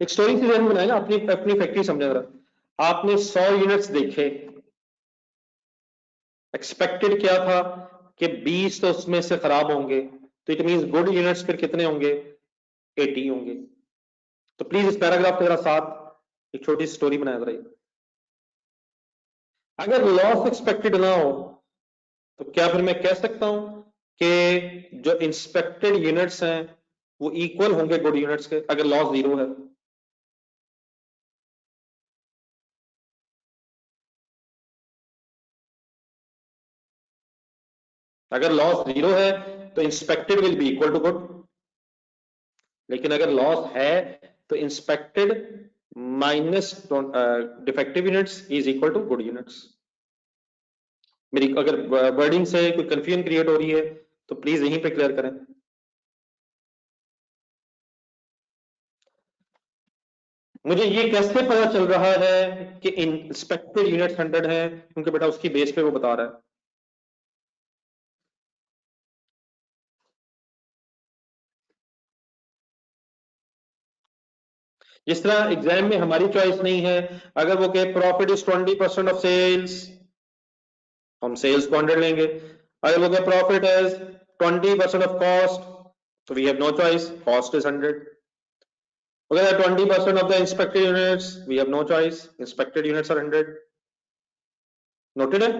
एक स्टोरी से जहन बनाए ना, अपनी अपनी फैक्ट्री समझा जरा। आपने 100 यूनिट्स देखे, एक्सपेक्टेड क्या था कि 20 तो उसमें से खराब होंगे, तो इट मींस गुड यूनिट्स फिर कितने होंगे? 80 होंगे। तो प्लीज इस पैराग्राफ के जरा साथ एक छोटी सी स्टोरी बनाया जरा। अगर लॉस एक्सपेक्टेड ना हो तो क्या फिर मैं कह सकता हूं कि जो इंस्पेक्टेड यूनिट्स हैं वो इक्वल होंगे गुड यूनिट्स के अगर लॉस 0 है? अगर लॉस 0 है तो inspected will be equal to good, लेकिन अगर लॉस है तो inspected minus defective units is equal to good units. मेरी अगर वर्डिंग से कोई कंफ्यूजन क्रिएट हो रही है तो प्लीज यहीं पे क्लियर करें। मुझे ये कैसे पता चल रहा है कि इंस्पेक्टेड यूनिट 100 है? क्योंकि बेटा उसकी बेस पे वो बता रहा है। जिस तरह एग्जाम में हमारी चॉइस नहीं है, अगर वो कहे प्रॉफिट इज 20% ऑफ सेल्स, हम सेल्स को 100 लेंगे। अगर वो कहे प्रॉफिट इज 20% ऑफ कॉस्ट, तो we have no choice, cost is 100। अगर 20% of the inspected units, we have no choice, inspected units are 100। Noted है?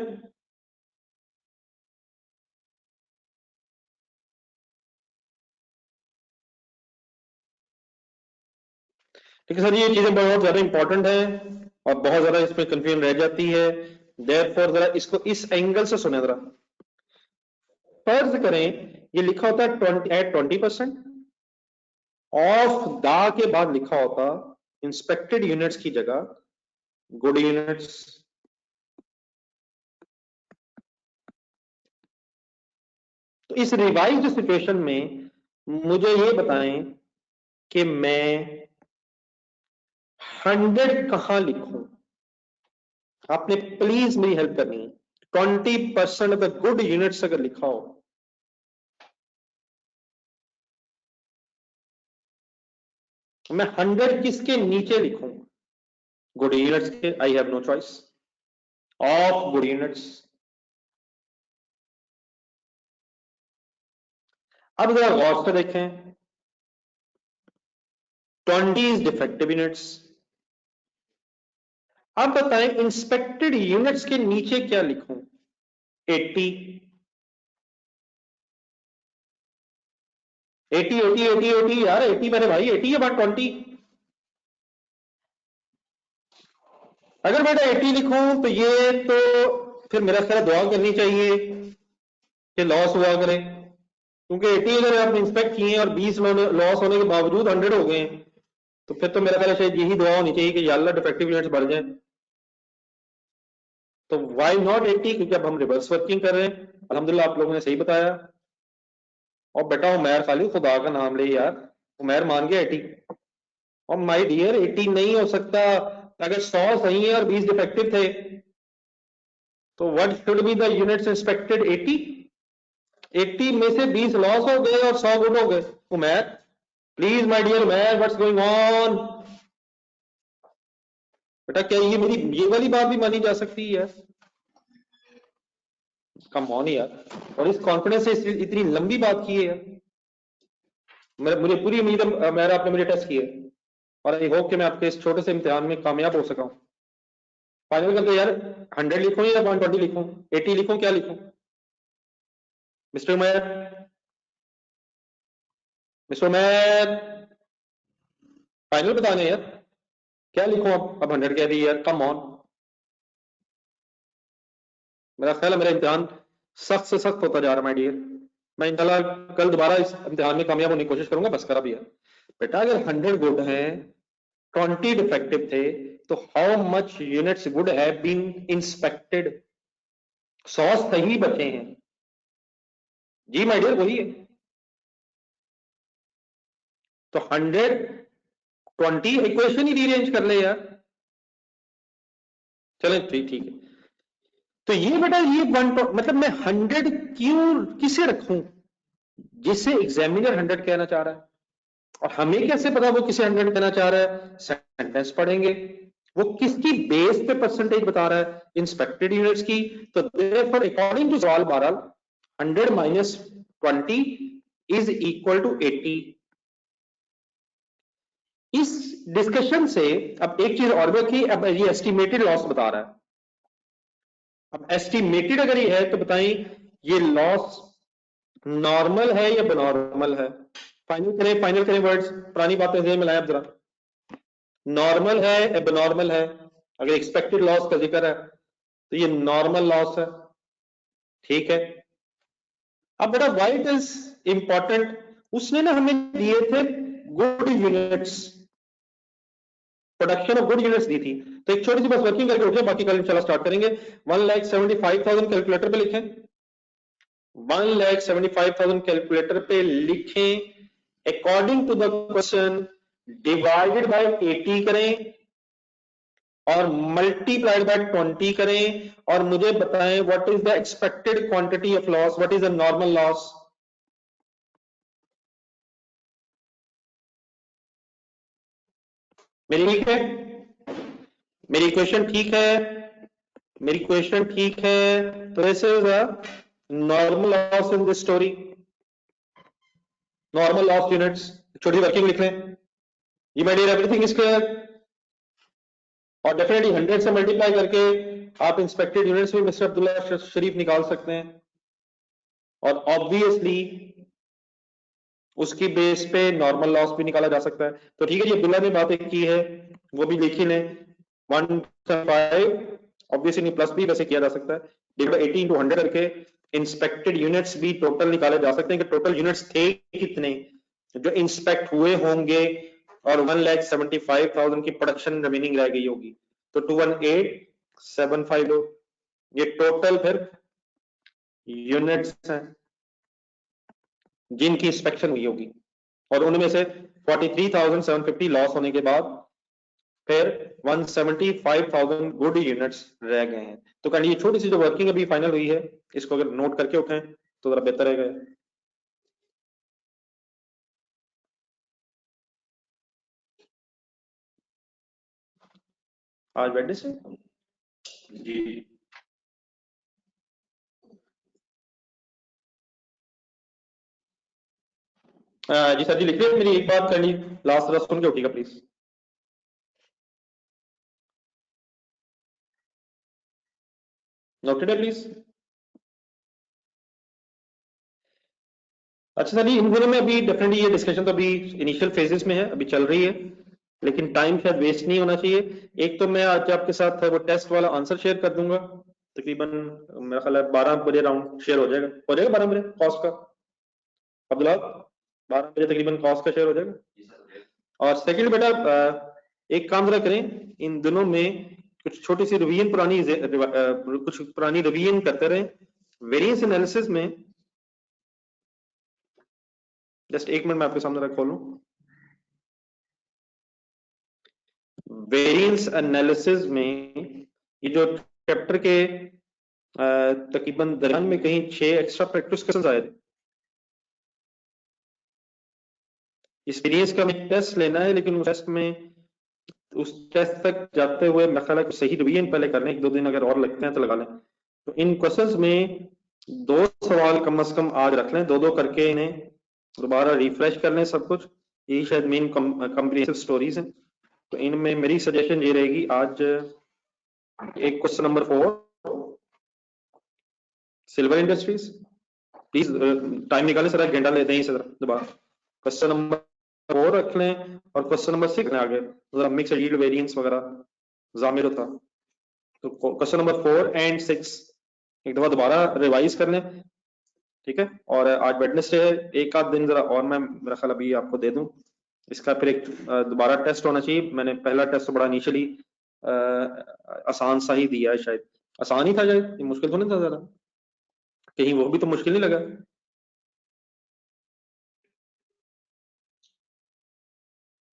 ठीक है सर, ये चीजें बहुत ज्यादा इंपॉर्टेंट है और बहुत ज्यादा इसमें कंफ्यूजन रह जाती है। देयरफॉर जरा इसको इस एंगल से सुने जरा। फर्ज करें ये लिखा होता है 20% ऑफ द के बाद लिखा होता इंस्पेक्टेड यूनिट्स की जगह गुड यूनिट्स। तो इस रिवाइज्ड सिचुएशन में मुझे ये बताएं कि मैं 100 कहां लिखूं। आपने प्लीज मेरी हेल्प करनी है। 20% ऑफ द गुड यूनिट्स अगर लिखा हो, मैं 100 किसके नीचे लिखूं? गुड यूनिट्स के। I have no choice of good units. अब जरा गौर से देखें, 20 डिफेक्टिव यूनिट्स। अब बताएं इंस्पेक्टेड यूनिट्स के नीचे क्या लिखूं? 80 80 80 80 80 यार 80 मेरे भाई, 80 है 120। अगर बेटा 80 लिखूं तो ये तो फिर मेरा ख्याल दुआ करनी चाहिए कि लॉस हुआ करे, क्योंकि 80 अगर आपने इंस्पेक्ट किए हैं और 20 लॉस होने के बावजूद 100 हो गए हैं, तो फिर तो मेरा ख्याल शायद यही दुआ होनी चाहिए कि या अल्लाह डिफेक्टिव यूनिट्स बढ़ जाए। तो वाई नॉट 80? क्योंकि अब हम रिवर्स वर्किंग कर रहे हैं। अल्हम्दुलिल्लाह आप लोगों ने सही बताया। और बेटा उमैर खाली खुदा का नाम ले यार, उमैर मान गया 80। और माय डियर 80 नहीं हो सकता। अगर 100 सही है और 20 डिफेक्टिव थे, तो what should be the units inspected? 80। 80 में से 20 लॉस हो गए और 100 गुड हो गए। Umair please my dear Umair, what's going on? बेटा क्या ये वाली बात भी मानी जा सकती है? कम ऑन यार। और इस कॉन्फिडेंस से इतनी लंबी बात की है यार। मुझे पूरी उम्मीद है मेरा आपने मुझे टेस्ट किया है, और आई होप कि मैं आपके इस छोटे से इम्तिहान में कामयाब हो सका हूं। फाइनल करके यार 100 लिखूं या 120 लिखूं, 80 लिखूं, क्या लिखूं? Mister Umair, mister Umair final बता दें यार, क्या लिखूं? अब 100 कह दी यार, कम ऑन। मेरा ख्याल है मेरा इम्तिहान सख्त से सख्त होता जा रहा है माय डियर। मैं इंशाल्लाह कल दोबारा इस इम्तिहान में कामयाब होने की कोशिश करूंगा। बस करा भी है बेटा। अगर 100 गुड हैं, 20 डिफेक्टिव थे, तो how much units would have been inspected? 100 सही बचे हैं जी माय डियर, वही है। तो 120 इक्वेशन ही रीअरेंज कर ले यार। चलें ठीक ठीक है। तो ये बेटा ये मतलब मैं 100 क्यों किसे रखूं? जिसे एग्जामिनर 100 कहना चाह रहा है, और हमें कैसे पता वो किसे 100 कहना चाह रहा है? सेंटेंस पढ़ेंगे। वो किसकी बेस पे परसेंटेज बता रहा है? इंस्पेक्टेड यूनिट्स की। तो देयरफॉर अकॉर्डिंग टू सवाल बहरहाल 100 माइनस 20 इज इक्वल टू 80। इस डिस्कशन से अब एक चीज और देखिए, अब ये एस्टिमेटेड लॉस बता रहा है। अब एस्टिमेटेड अगर ये है तो बताएं ये लॉस नॉर्मल है या बनॉर्मल है? फाइनल करें वर्ड्स, पुरानी बातें ज़हन में लाएं अब जरा। नॉर्मल है या बनॉर्मल है? अगर एक्सपेक्टेड लॉस का जिक्र है तो ये नॉर्मल लॉस है, ठीक है। अब बेटा व्हाई इट इज इंपॉर्टेंट, उसने ना हमें दिए थे good units, production of good units दी थी। तो एक छोटी सी बस वर्किंग करके उठे, बाकी कल इंशाल्लाह स्टार्ट करेंगे। 1,75,000 कैलकुलेटर पे लिखें, 1,75,000 कैलकुलेटर पे लिखें। According to the question divided by 80 करें और मल्टीप्लाइड बाय 20 करें, और मुझे बताएं what is the expected quantity of loss, what is the normal loss. मेरी ठीक है? मेरी क्वेश्चन ठीक है? मेरी क्वेश्चन ठीक है? तो this is a normal loss in this story, normal loss units. छोटी वर्किंग लिख लें। ये my dear everything is clear. और डेफिनेटली 100 से मल्टीप्लाई करके आप इंस्पेक्टेड यूनिट्स भी मिस्टर अब्दुल्ला शरीफ निकाल सकते हैं, और ऑब्वियसली उसकी बेस पे नॉर्मल लॉस भी निकाला जा सकता है। तो ठीक है, ये अब्दुल्ला ने बात एक की है, वो भी लिख ही लें। 1.5 ऑब्वियसली प्लस भी वैसे किया जा सकता है, डिवाइड 80 into 100 करके इंस्पेक्टेड यूनिट्स भी टोटल निकाले जा सकते हैं कि टोटल यूनिट्स थे कितने जो इंस्पेक्ट हुए होंगे, और 1,75,000 की प्रोडक्शन रिमेनिंग रह गई होगी। तो 218,750 ये टोटल फिर यूनिट्स हैं। जिनकी इंस्पेक्शन हुई होगी, और उनमें से 43,750 लॉस होने के बाद फिर 175,000 गुड यूनिट्स रह गए हैं। तो कहीं ये छोटी सी जो वर्किंग अभी फाइनल हुई है, इसको अगर नोट करके उठें तो जरा बेहतर रहेगा। आज वेडनेसडे जी जी सर जी, लिख रहे मेरी एक बात कर ली, लास्ट तरह सुन के उठिएगा प्लीज। नोटेड है प्लीज। अच्छा सर जी, इन दिनों में अभी डेफिनेटली ये डिस्कशन तो अभी इनिशियल फेजेस में है, अभी चल रही है, लेकिन टाइम शायद वेस्ट नहीं होना चाहिए। एक तो मैं आज आपके साथ वो टेस्ट वाला आंसर शेयर कर दूंगा, तकरीबन मेरा ख्याल है 12 बजे राउंड शेयर हो जाएगा 12 बजे कॉस्ट का, अब्दुल्ला 12 बजे तकरीबन कॉस्ट का शेयर हो जाएगा। जी सर। और सेकंड बेटा, एक काम जरा करें, इन दिनों में कुछ छोटी सी रिवीजन कुछ पुरानी रिवीजन करते रहे वेरिएंस एनालिसिस में। जस्ट एक मिनट मैं आपके सामने खोलूं। वेरिएंस एनालिसिस में ये जो चैप्टर के तकरीबन दरमियान में कहीं 6 एक्स्ट्रा प्रैक्टिस क्वेश्चंस आए थे। इस वेरिएंस का टेस्ट लेना है, लेकिन उस टेस्ट में उस टेस्ट तक जाते हुए मेरा ख्याल है कि सही रिवीजन पहले कर लें, 1-2 दिन अगर और लगते हैं तो लगा लें। तो इन क्वेश्चंस में 2 सवाल कम से कम आज रख लें, 2-2 करके इन्हें दोबारा रिफ्रेश कर लें सब कुछ। यही शायद मेन कम्प्रिहेंसिव स्टोरीज हैं। तो इनमें मेरी सजेशन ये रहेगी, आज एक question number 4 silver industries, please time निकालें सर, 1 घंटा लेते हैं सर दोबारा। क्वेश्चन नंबर 4 रख लें और क्वेश्चन नंबर 6 आगे जरा मिक्स यील्ड वेरिएंस वगैरह जामिर होता। तो क्वेश्चन नंबर 4 एंड 6 एक दफा दोबारा रिवाइज कर लें, ठीक है। और आज वेडनेसडे है, एक आध दिन जरा और मैं मेरा ख्याल अभी आपको दे दूं इसका, फिर एक दोबारा टेस्ट होना चाहिए। मैंने पहला टेस्ट तो बड़ा इनिशियली आसान सा ही दिया है, शायद आसान ही था, शायद मुश्किल तो नहीं था ज्यादा, कहीं वो भी तो मुश्किल नहीं लगा।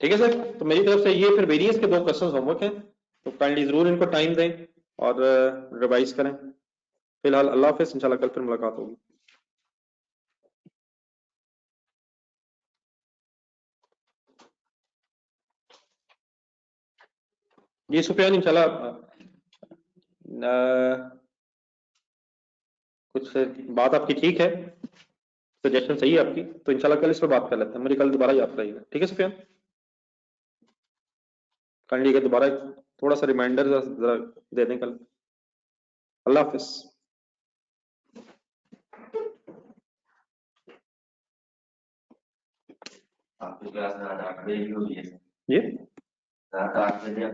ठीक है सर, तो मेरी तरफ से ये फिर वेरिएंस के 2 क्वेश्चन होमवर्क हैं, तो काइंडली जरूर इनको टाइम दें और रिवाइज करें। फिलहाल अल्लाह हाफिज, इंशाल्लाह कल फिर मुलाकात होगी। जी सुफियान, इंशाल्लाह कुछ बात आपकी ठीक है, सजेशन सही है आपकी, तो इंशाल्लाह कल इस पर बात कर लेते हैं। मुझे कल दोबारा याद कराइएगा, ठीक है सुफियान। काइंडली दोबारा थोड़ा सा रिमाइंडर जरा दे दें कल। अल्लाह हाफिज। आपकी क्लास रात 8 बजे की होगी है। जी रात 8 बजे